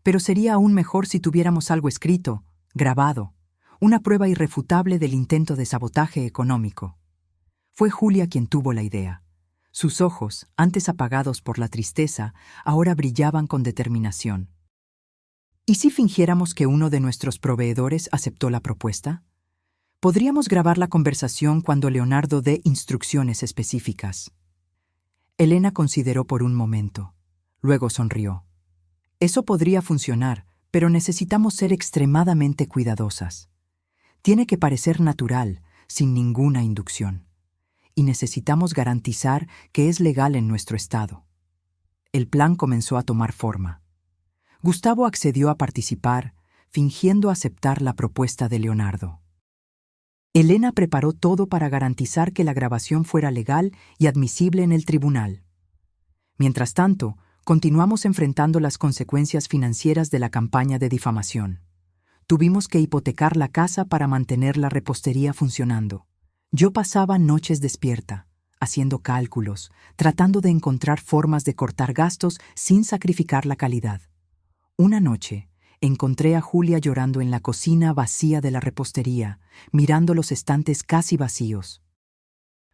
«Pero sería aún mejor si tuviéramos algo escrito, grabado, una prueba irrefutable del intento de sabotaje económico». Fue Julia quien tuvo la idea. Sus ojos, antes apagados por la tristeza, ahora brillaban con determinación. ¿Y si fingiéramos que uno de nuestros proveedores aceptó la propuesta? Podríamos grabar la conversación cuando Leonardo dé instrucciones específicas. Elena consideró por un momento. Luego sonrió. «Eso podría funcionar, pero necesitamos ser extremadamente cuidadosas. Tiene que parecer natural, sin ninguna inducción. Y necesitamos garantizar que es legal en nuestro estado». El plan comenzó a tomar forma. Gustavo accedió a participar, fingiendo aceptar la propuesta de Leonardo. Elena preparó todo para garantizar que la grabación fuera legal y admisible en el tribunal. Mientras tanto, continuamos enfrentando las consecuencias financieras de la campaña de difamación. Tuvimos que hipotecar la casa para mantener la repostería funcionando. Yo pasaba noches despierta, haciendo cálculos, tratando de encontrar formas de cortar gastos sin sacrificar la calidad. Una noche, encontré a Julia llorando en la cocina vacía de la repostería, mirando los estantes casi vacíos.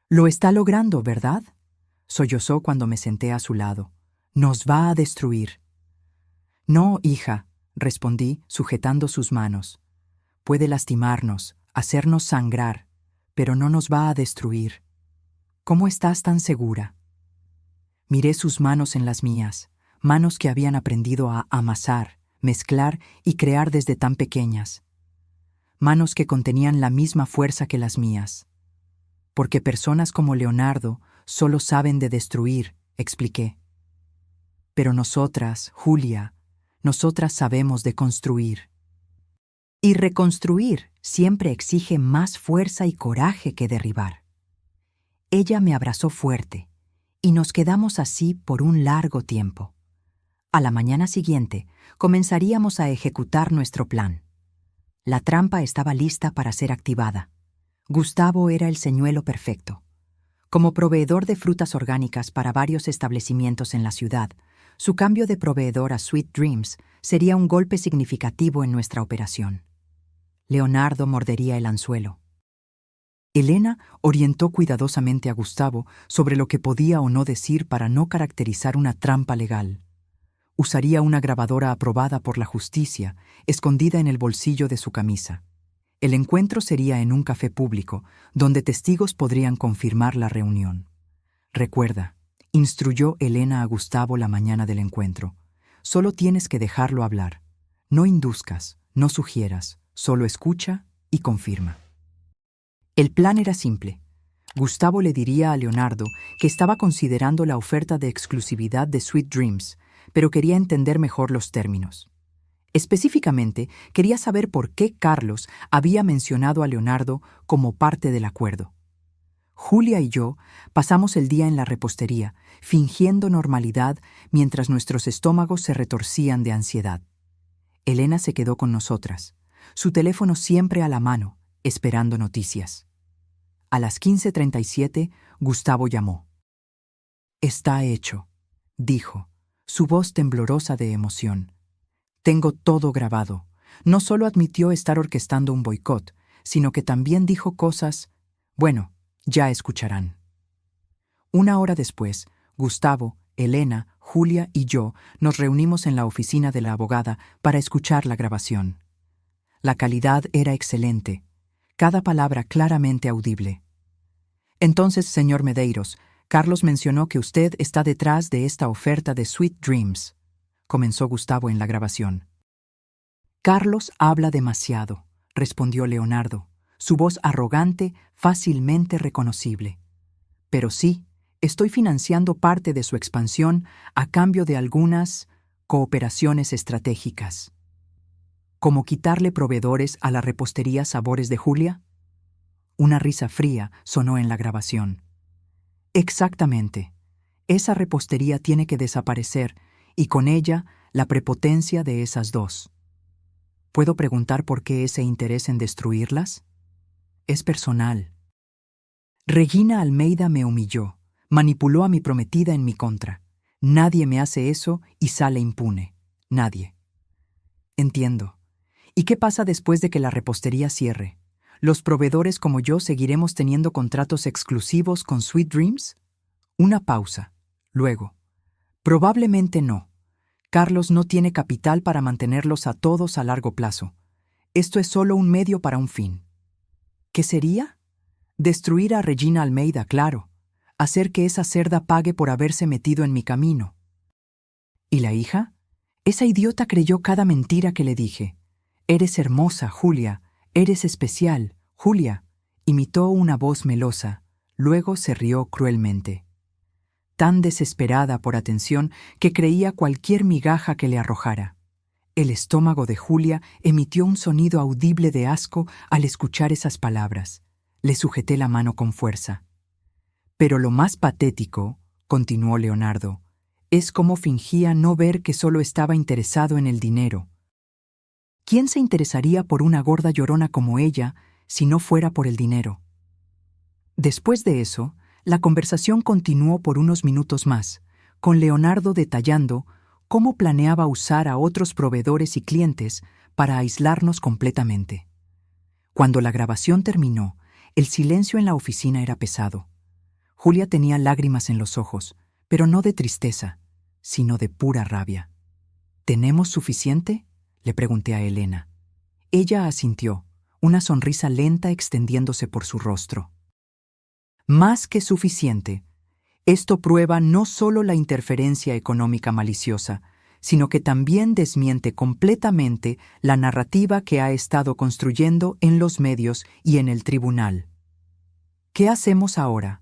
«Lo está logrando, ¿verdad?», sollozó cuando me senté a su lado. «Nos va a destruir». «No, hija», respondí, sujetando sus manos. «Puede lastimarnos», hacernos sangrar, pero no nos va a destruir. ¿Cómo estás tan segura? Miré sus manos en las mías, manos que habían aprendido a amasar, mezclar y crear desde tan pequeñas. Manos que contenían la misma fuerza que las mías. Porque personas como Leonardo solo saben de destruir, expliqué. Pero nosotras, Julia, nosotras sabemos de construir. Y reconstruir siempre exige más fuerza y coraje que derribar. Ella me abrazó fuerte, y nos quedamos así por un largo tiempo. A la mañana siguiente, comenzaríamos a ejecutar nuestro plan. La trampa estaba lista para ser activada. Gustavo era el señuelo perfecto. Como proveedor de frutas orgánicas para varios establecimientos en la ciudad, su cambio de proveedor a Sweet Dreams sería un golpe significativo en nuestra operación. Leonardo mordería el anzuelo. Elena orientó cuidadosamente a Gustavo sobre lo que podía o no decir para no caracterizar una trampa legal. Usaría una grabadora aprobada por la justicia, escondida en el bolsillo de su camisa. El encuentro sería en un café público, donde testigos podrían confirmar la reunión. Recuerda, instruyó Elena a Gustavo la mañana del encuentro. Solo tienes que dejarlo hablar. No induzcas, no sugieras, solo escucha y confirma. El plan era simple. Gustavo le diría a Leonardo que estaba considerando la oferta de exclusividad de Sweet Dreams, pero quería entender mejor los términos. Específicamente, quería saber por qué Carlos había mencionado a Leonardo como parte del acuerdo. Julia y yo pasamos el día en la repostería, fingiendo normalidad mientras nuestros estómagos se retorcían de ansiedad. Elena se quedó con nosotras, su teléfono siempre a la mano, esperando noticias. A las 15:37, Gustavo llamó. «Está hecho», dijo, su voz temblorosa de emoción. «Tengo todo grabado». No solo admitió estar orquestando un boicot, sino que también dijo cosas... Bueno, ya escucharán. Una hora después, Gustavo, Elena, Julia y yo nos reunimos en la oficina de la abogada para escuchar la grabación. La calidad era excelente, cada palabra claramente audible. «Entonces, señor Medeiros, Carlos mencionó que usted está detrás de esta oferta de Sweet Dreams», comenzó Gustavo en la grabación. «Carlos habla demasiado», respondió Leonardo, su voz arrogante, fácilmente reconocible. «Pero sí, estoy financiando parte de su expansión a cambio de algunas cooperaciones estratégicas». ¿Como quitarle proveedores a la repostería Sabores de Julia? Una risa fría sonó en la grabación. Exactamente. Esa repostería tiene que desaparecer y con ella la prepotencia de esas dos. ¿Puedo preguntar por qué ese interés en destruirlas? Es personal. Regina Almeida me humilló, manipuló a mi prometida en mi contra. Nadie me hace eso y sale impune. Nadie. Entiendo. ¿Y qué pasa después de que la repostería cierre? ¿Los proveedores como yo seguiremos teniendo contratos exclusivos con Sweet Dreams? Una pausa. Luego. Probablemente no. Carlos no tiene capital para mantenerlos a todos a largo plazo. Esto es solo un medio para un fin. ¿Qué sería? Destruir a Regina Almeida, claro. Hacer que esa cerda pague por haberse metido en mi camino. ¿Y la hija? Esa idiota creyó cada mentira que le dije. Eres hermosa, Julia. Eres especial, Julia. Imitó una voz melosa. Luego se rió cruelmente. Tan desesperada por atención que creía cualquier migaja que le arrojara. El estómago de Julia emitió un sonido audible de asco al escuchar esas palabras. Le sujeté la mano con fuerza. Pero lo más patético, continuó Leonardo, es cómo fingía no ver que solo estaba interesado en el dinero. ¿Quién se interesaría por una gorda llorona como ella si no fuera por el dinero? Después de eso, la conversación continuó por unos minutos más, con Leonardo detallando cómo planeaba usar a otros proveedores y clientes para aislarnos completamente. Cuando la grabación terminó, el silencio en la oficina era pesado. Julia tenía lágrimas en los ojos, pero no de tristeza, sino de pura rabia. ¿Tenemos suficiente?, le pregunté a Elena. Ella asintió, una sonrisa lenta extendiéndose por su rostro. Más que suficiente. Esto prueba no solo la interferencia económica maliciosa, sino que también desmiente completamente la narrativa que ha estado construyendo en los medios y en el tribunal. ¿Qué hacemos ahora?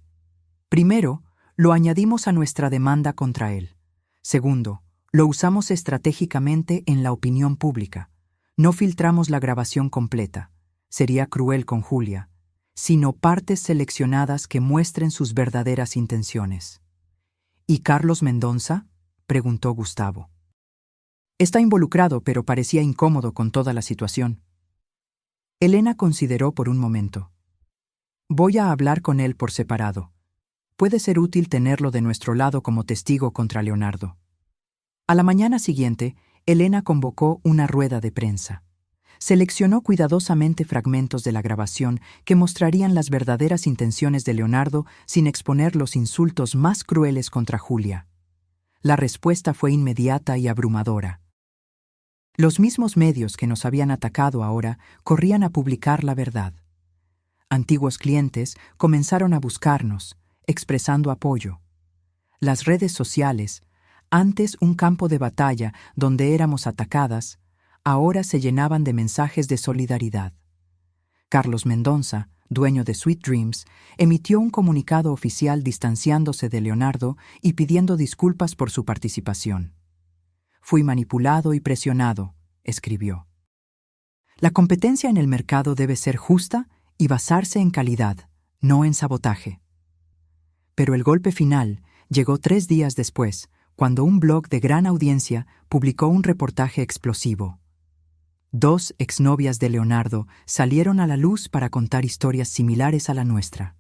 Primero, lo añadimos a nuestra demanda contra él. Segundo, lo usamos estratégicamente en la opinión pública. No filtramos la grabación completa. Sería cruel con Julia, sino partes seleccionadas que muestren sus verdaderas intenciones. ¿Y Carlos Mendonça?, preguntó Gustavo. Está involucrado, pero parecía incómodo con toda la situación. Elena consideró por un momento. Voy a hablar con él por separado. Puede ser útil tenerlo de nuestro lado como testigo contra Leonardo. A la mañana siguiente, Elena convocó una rueda de prensa. Seleccionó cuidadosamente fragmentos de la grabación que mostrarían las verdaderas intenciones de Leonardo sin exponer los insultos más crueles contra Julia. La respuesta fue inmediata y abrumadora. Los mismos medios que nos habían atacado ahora corrían a publicar la verdad. Antiguos clientes comenzaron a buscarnos, expresando apoyo. Las redes sociales, antes un campo de batalla donde éramos atacadas, ahora se llenaban de mensajes de solidaridad. Carlos Mendonça, dueño de Sweet Dreams, emitió un comunicado oficial distanciándose de Leonardo y pidiendo disculpas por su participación. Fui manipulado y presionado, escribió. La competencia en el mercado debe ser justa y basarse en calidad, no en sabotaje. Pero el golpe final llegó 3 días después, cuando un blog de gran audiencia publicó un reportaje explosivo. 2 exnovias de Leonardo salieron a la luz para contar historias similares a la nuestra.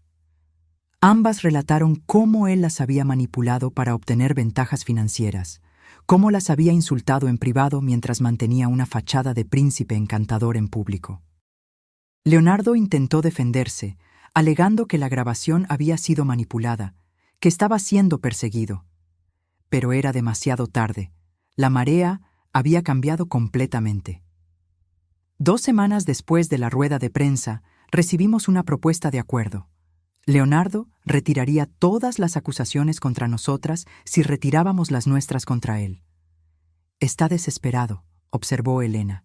Ambas relataron cómo él las había manipulado para obtener ventajas financieras, cómo las había insultado en privado mientras mantenía una fachada de príncipe encantador en público. Leonardo intentó defenderse, alegando que la grabación había sido manipulada, que estaba siendo perseguido. Pero era demasiado tarde. La marea había cambiado completamente. 2 semanas después de la rueda de prensa, recibimos una propuesta de acuerdo. Leonardo retiraría todas las acusaciones contra nosotras si retirábamos las nuestras contra él. Está desesperado, observó Elena.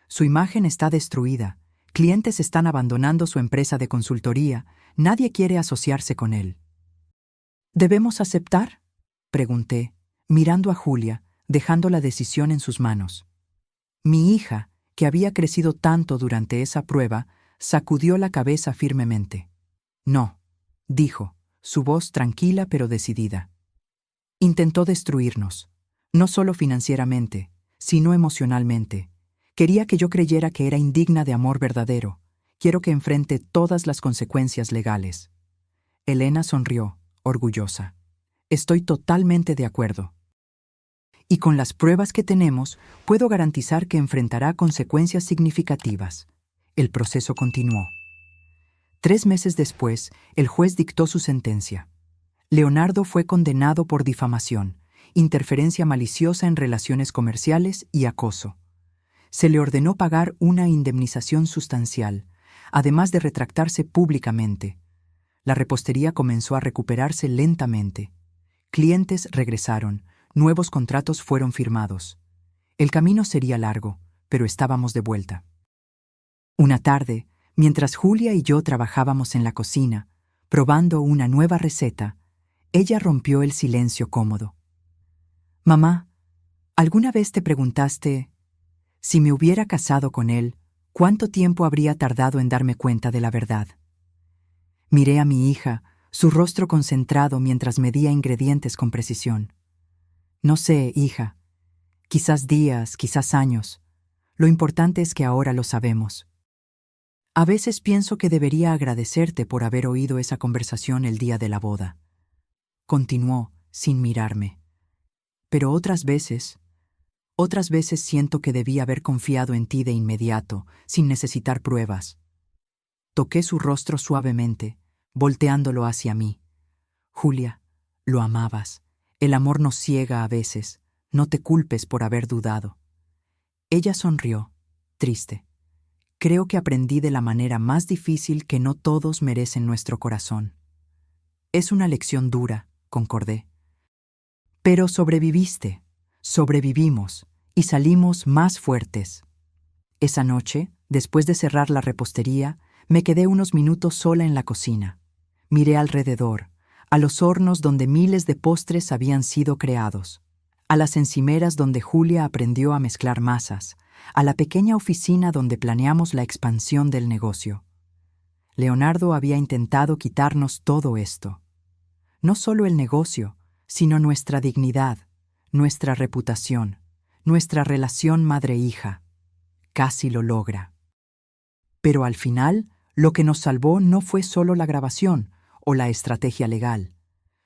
Su imagen está destruida. Clientes están abandonando su empresa de consultoría. Nadie quiere asociarse con él. ¿Debemos aceptar?, pregunté, mirando a Julia, dejando la decisión en sus manos. Mi hija, que había crecido tanto durante esa prueba, sacudió la cabeza firmemente. No, dijo, su voz tranquila pero decidida. Intentó destruirnos, no solo financieramente, sino emocionalmente. Quería que yo creyera que era indigna de amor verdadero. Quiero que enfrente todas las consecuencias legales. Elena sonrió, orgullosa. Estoy totalmente de acuerdo. Y con las pruebas que tenemos, puedo garantizar que enfrentará consecuencias significativas. El proceso continuó. 3 meses después, el juez dictó su sentencia. Leonardo fue condenado por difamación, interferencia maliciosa en relaciones comerciales y acoso. Se le ordenó pagar una indemnización sustancial, además de retractarse públicamente. La repostería comenzó a recuperarse lentamente. Clientes regresaron, nuevos contratos fueron firmados. El camino sería largo, pero estábamos de vuelta. Una tarde, mientras Julia y yo trabajábamos en la cocina, probando una nueva receta, ella rompió el silencio cómodo. Mamá, ¿alguna vez te preguntaste, si me hubiera casado con él, cuánto tiempo habría tardado en darme cuenta de la verdad? Miré a mi hija, su rostro concentrado mientras medía ingredientes con precisión. No sé, hija. Quizás días, quizás años. Lo importante es que ahora lo sabemos. A veces pienso que debería agradecerte por haber oído esa conversación el día de la boda. Continuó, sin mirarme. Pero otras veces siento que debí haber confiado en ti de inmediato, sin necesitar pruebas. Toqué su rostro suavemente, volteándolo hacia mí. Julia, lo amabas. El amor nos ciega a veces. No te culpes por haber dudado. Ella sonrió, triste. creo que aprendí de la manera más difícil que no todos merecen nuestro corazón. Es una lección dura, concordé. Pero sobreviviste, sobrevivimos y salimos más fuertes. Esa noche, después de cerrar la repostería, me quedé unos minutos sola en la cocina. Miré alrededor, a los hornos donde miles de postres habían sido creados, a las encimeras donde Julia aprendió a mezclar masas, a la pequeña oficina donde planeamos la expansión del negocio. Leonardo había intentado quitarnos todo esto. No solo el negocio, sino nuestra dignidad, nuestra reputación, nuestra relación madre-hija. Casi lo logra. Pero al final, lo que nos salvó no fue solo la grabación o la estrategia legal.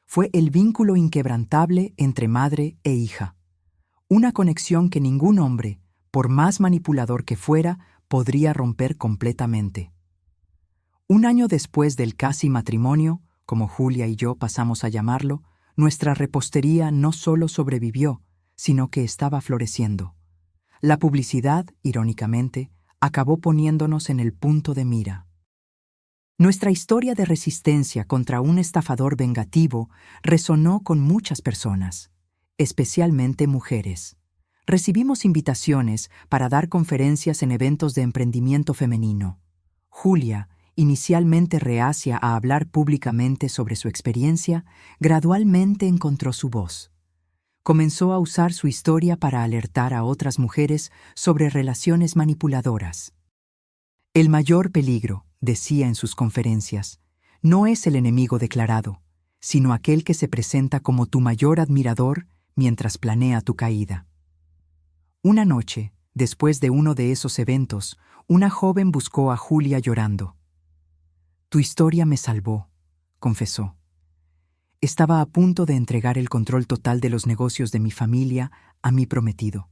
Fue el vínculo inquebrantable entre madre e hija. Una conexión que ningún hombre, por más manipulador que fuera, podría romper completamente. Un año después del casi matrimonio, como Julia y yo pasamos a llamarlo, nuestra repostería no solo sobrevivió, sino que estaba floreciendo. La publicidad, irónicamente, acabó poniéndonos en el punto de mira. Nuestra historia de resistencia contra un estafador vengativo resonó con muchas personas, especialmente mujeres. Recibimos invitaciones para dar conferencias en eventos de emprendimiento femenino. Julia, inicialmente reacia a hablar públicamente sobre su experiencia, gradualmente encontró su voz. Comenzó a usar su historia para alertar a otras mujeres sobre relaciones manipuladoras. El mayor peligro, decía en sus conferencias, no es el enemigo declarado, sino aquel que se presenta como tu mayor admirador mientras planea tu caída. Una noche, después de uno de esos eventos, una joven buscó a Julia llorando. «Tu historia me salvó», confesó. Estaba a punto de entregar el control total de los negocios de mi familia a mi prometido.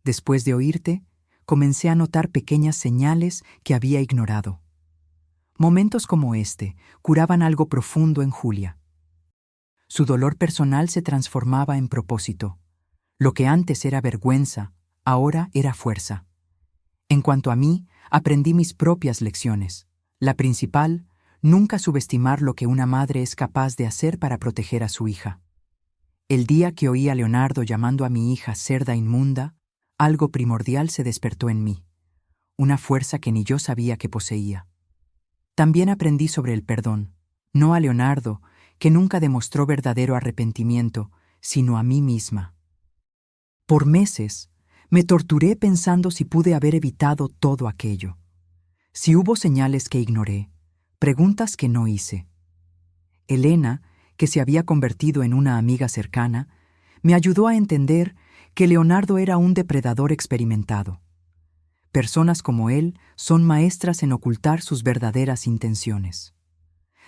Después de oírte, comencé a notar pequeñas señales que había ignorado. Momentos como este curaban algo profundo en Julia. Su dolor personal se transformaba en propósito. Lo que antes era vergüenza, ahora era fuerza. En cuanto a mí, aprendí mis propias lecciones. La principal, nunca subestimar lo que una madre es capaz de hacer para proteger a su hija. El día que oí a Leonardo llamando a mi hija cerda inmunda, algo primordial se despertó en mí, una fuerza que ni yo sabía que poseía. También aprendí sobre el perdón, no a Leonardo, que nunca demostró verdadero arrepentimiento, sino a mí misma. Por meses, me torturé pensando si pude haber evitado todo aquello. Si hubo señales que ignoré, preguntas que no hice. Elena, que se había convertido en una amiga cercana, me ayudó a entender que Leonardo era un depredador experimentado. Personas como él son maestras en ocultar sus verdaderas intenciones.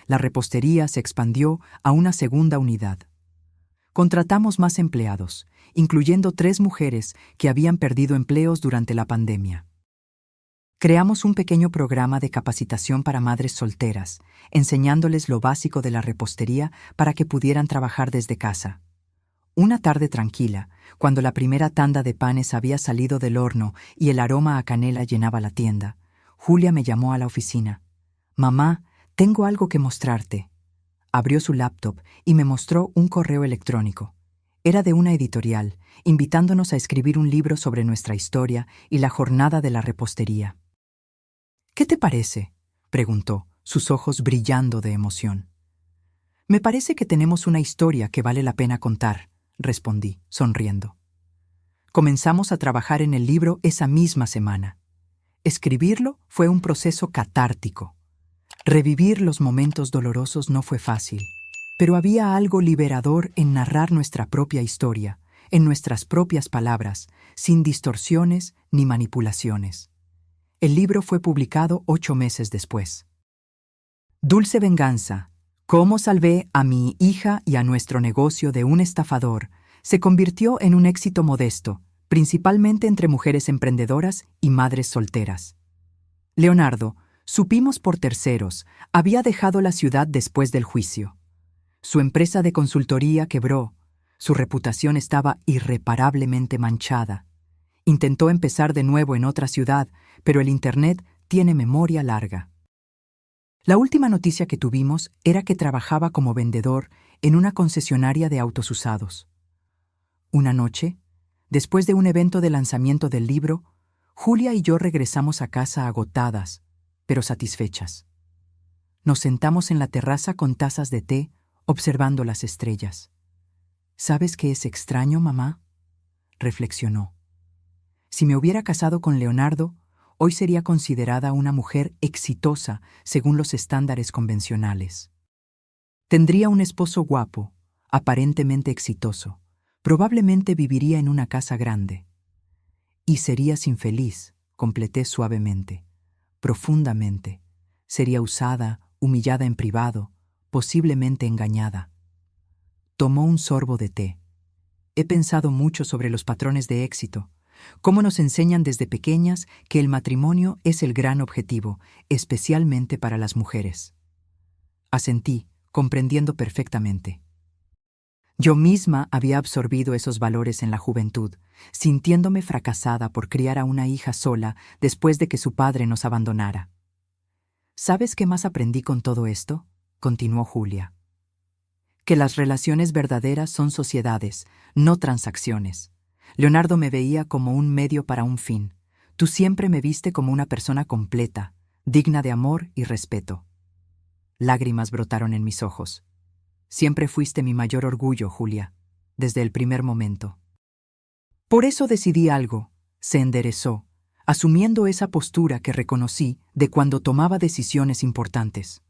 La repostería se expandió a una segunda unidad. Contratamos más empleados, incluyendo 3 mujeres que habían perdido empleos durante la pandemia. Creamos un pequeño programa de capacitación para madres solteras, enseñándoles lo básico de la repostería para que pudieran trabajar desde casa. Una tarde tranquila, cuando la primera tanda de panes había salido del horno y el aroma a canela llenaba la tienda, Julia me llamó a la oficina. «Mamá, tengo algo que mostrarte». Abrió su laptop y me mostró un correo electrónico. Era de una editorial, invitándonos a escribir un libro sobre nuestra historia y la jornada de la repostería. «¿Qué te parece?», preguntó, sus ojos brillando de emoción. «Me parece que tenemos una historia que vale la pena contar», respondí, sonriendo. Comenzamos a trabajar en el libro esa misma semana. Escribirlo fue un proceso catártico. Revivir los momentos dolorosos no fue fácil, pero había algo liberador en narrar nuestra propia historia, en nuestras propias palabras, sin distorsiones ni manipulaciones. El libro fue publicado 8 meses después. Dulce Venganza, cómo salvé a mi hija y a nuestro negocio de un estafador, se convirtió en un éxito modesto, principalmente entre mujeres emprendedoras y madres solteras. Leonardo, supimos por terceros, había dejado la ciudad después del juicio. Su empresa de consultoría quebró, su reputación estaba irreparablemente manchada, Intentó empezar de nuevo en otra ciudad, pero el Internet tiene memoria larga. La última noticia que tuvimos era que trabajaba como vendedor en una concesionaria de autos usados. Una noche, después de un evento de lanzamiento del libro, Julia y yo regresamos a casa agotadas, pero satisfechas. Nos sentamos en la terraza con tazas de té, observando las estrellas. ¿Sabes qué es extraño, mamá?, reflexionó. Si me hubiera casado con Leonardo, hoy sería considerada una mujer exitosa según los estándares convencionales. Tendría un esposo guapo, aparentemente exitoso. Probablemente viviría en una casa grande. Y serías infeliz, completé suavemente, profundamente. Sería usada, humillada en privado, posiblemente engañada. Tomó un sorbo de té. He pensado mucho sobre los patrones de éxito. Cómo nos enseñan desde pequeñas que el matrimonio es el gran objetivo, especialmente para las mujeres. Asentí, comprendiendo perfectamente. Yo misma había absorbido esos valores en la juventud, sintiéndome fracasada por criar a una hija sola después de que su padre nos abandonara. ¿Sabes qué más aprendí con todo esto?, continuó Julia. Que las relaciones verdaderas son sociedades, no transacciones. Leonardo me veía como un medio para un fin. Tú siempre me viste como una persona completa, digna de amor y respeto. Lágrimas brotaron en mis ojos. Siempre fuiste mi mayor orgullo, Julia, desde el primer momento. Por eso decidí algo. Se enderezó, asumiendo esa postura que reconocí de cuando tomaba decisiones importantes.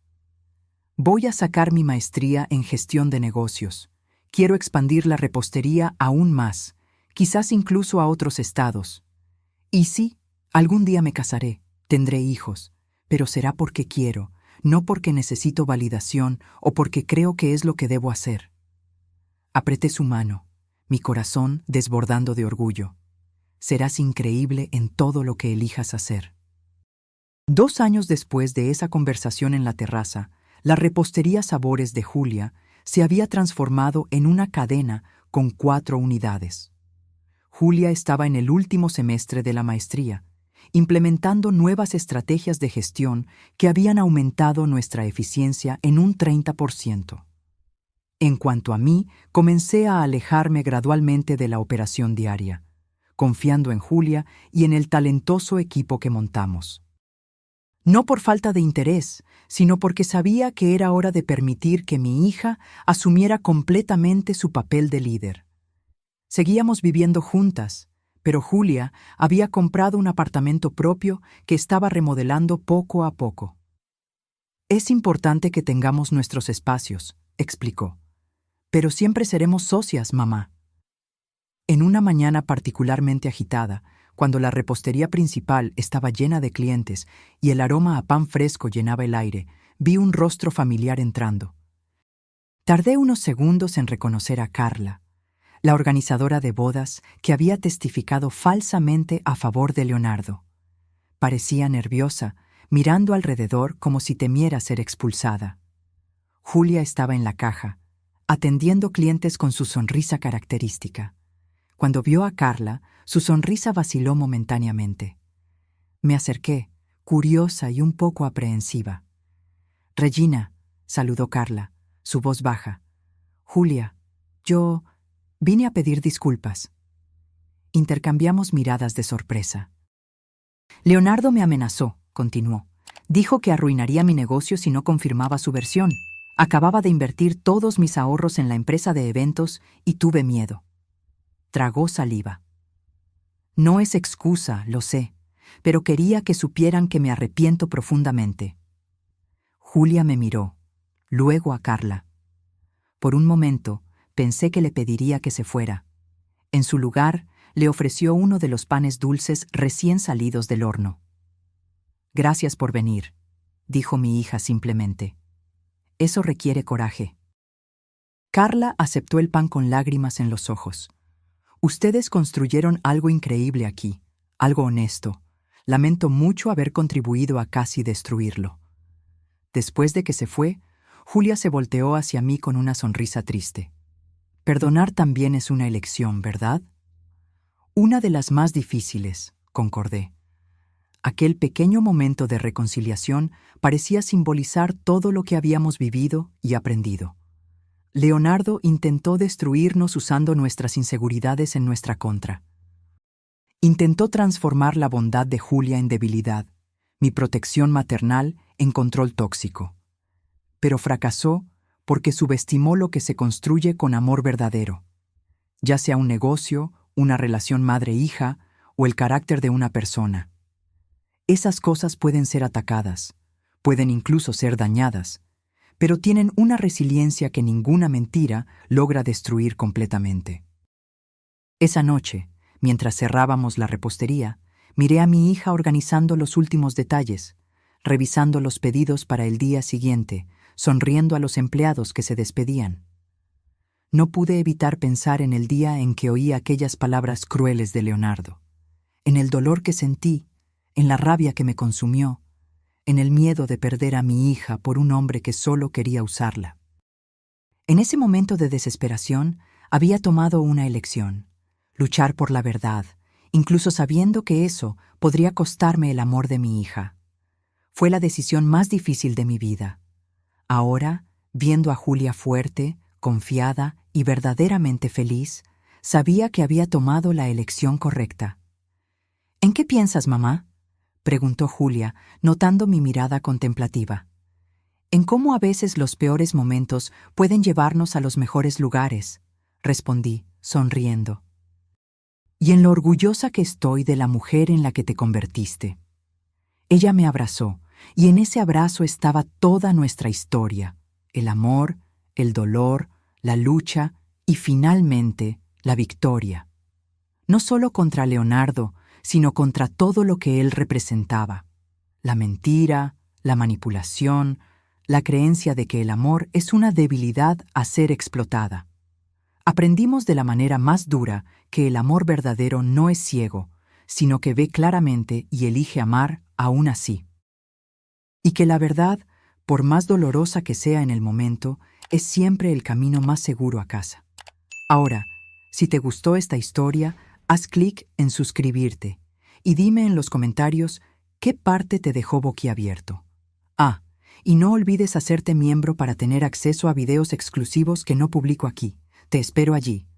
Voy a sacar mi maestría en gestión de negocios. Quiero expandir la repostería aún más, quizás incluso a otros estados. Y sí, algún día me casaré, tendré hijos, pero será porque quiero, no porque necesito validación o porque creo que es lo que debo hacer. Apreté su mano, mi corazón desbordando de orgullo. Serás increíble en todo lo que elijas hacer. 2 años después de esa conversación en la terraza, la repostería Sabores de Julia se había transformado en una cadena con 4 unidades. Julia estaba en el último semestre de la maestría, implementando nuevas estrategias de gestión que habían aumentado nuestra eficiencia en un 30%. En cuanto a mí, comencé a alejarme gradualmente de la operación diaria, confiando en Julia y en el talentoso equipo que montamos. No por falta de interés, sino porque sabía que era hora de permitir que mi hija asumiera completamente su papel de líder. Seguíamos viviendo juntas, pero Julia había comprado un apartamento propio que estaba remodelando poco a poco. Es importante que tengamos nuestros espacios, explicó. Pero siempre seremos socias, mamá. En una mañana particularmente agitada, cuando la repostería principal estaba llena de clientes y el aroma a pan fresco llenaba el aire, vi un rostro familiar entrando. Tardé unos segundos en reconocer a Carla, la organizadora de bodas que había testificado falsamente a favor de Leonardo. Parecía nerviosa, mirando alrededor como si temiera ser expulsada. Julia estaba en la caja, atendiendo clientes con su sonrisa característica. Cuando vio a Carla, su sonrisa vaciló momentáneamente. Me acerqué, curiosa y un poco aprehensiva. «Regina», saludó Carla, su voz baja. «Julia, yo vine a pedir disculpas». Intercambiamos miradas de sorpresa. «Leonardo me amenazó», continuó. «Dijo que arruinaría mi negocio si no confirmaba su versión. Acababa de invertir todos mis ahorros en la empresa de eventos y tuve miedo». Tragó saliva. «No es excusa, lo sé, pero quería que supieran que me arrepiento profundamente». Julia me miró, luego a Carla. Por un momento, pensé que le pediría que se fuera. En su lugar, le ofreció uno de los panes dulces recién salidos del horno. «Gracias por venir», dijo mi hija simplemente. «Eso requiere coraje». Carla aceptó el pan con lágrimas en los ojos. «Ustedes construyeron algo increíble aquí, algo honesto. Lamento mucho haber contribuido a casi destruirlo». Después de que se fue, Julia se volteó hacia mí con una sonrisa triste. «Perdonar también es una elección, ¿verdad? Una de las más difíciles, concordé. Aquel pequeño momento de reconciliación parecía simbolizar todo lo que habíamos vivido y aprendido. Leonardo intentó destruirnos usando nuestras inseguridades en nuestra contra. Intentó transformar la bondad de Julia en debilidad, mi protección maternal en control tóxico. Pero fracasó porque subestimó lo que se construye con amor verdadero, ya sea un negocio, una relación madre-hija o el carácter de una persona. Esas cosas pueden ser atacadas, pueden incluso ser dañadas, pero tienen una resiliencia que ninguna mentira logra destruir completamente. Esa noche, mientras cerrábamos la repostería, miré a mi hija organizando los últimos detalles, revisando los pedidos para el día siguiente, sonriendo a los empleados que se despedían. No pude evitar pensar en el día en que oí aquellas palabras crueles de Leonardo, en el dolor que sentí, en la rabia que me consumió, en el miedo de perder a mi hija por un hombre que solo quería usarla. En ese momento de desesperación, había tomado una elección: luchar por la verdad, incluso sabiendo que eso podría costarme el amor de mi hija. Fue la decisión más difícil de mi vida. Ahora, viendo a Julia fuerte, confiada y verdaderamente feliz, sabía que había tomado la elección correcta. ¿En qué piensas, mamá?, preguntó Julia, notando mi mirada contemplativa. En cómo a veces los peores momentos pueden llevarnos a los mejores lugares, respondí, sonriendo. Y en lo orgullosa que estoy de la mujer en la que te convertiste. Ella me abrazó, y en ese abrazo estaba toda nuestra historia: el amor, el dolor, la lucha y finalmente la victoria. No solo contra Leonardo, sino contra todo lo que él representaba: la mentira, la manipulación, la creencia de que el amor es una debilidad a ser explotada. Aprendimos de la manera más dura que el amor verdadero no es ciego, sino que ve claramente y elige amar aún así. Y que la verdad, por más dolorosa que sea en el momento, es siempre el camino más seguro a casa. Ahora, si te gustó esta historia, haz clic en suscribirte y dime en los comentarios qué parte te dejó boquiabierto. Y no olvides hacerte miembro para tener acceso a videos exclusivos que no publico aquí. Te espero allí.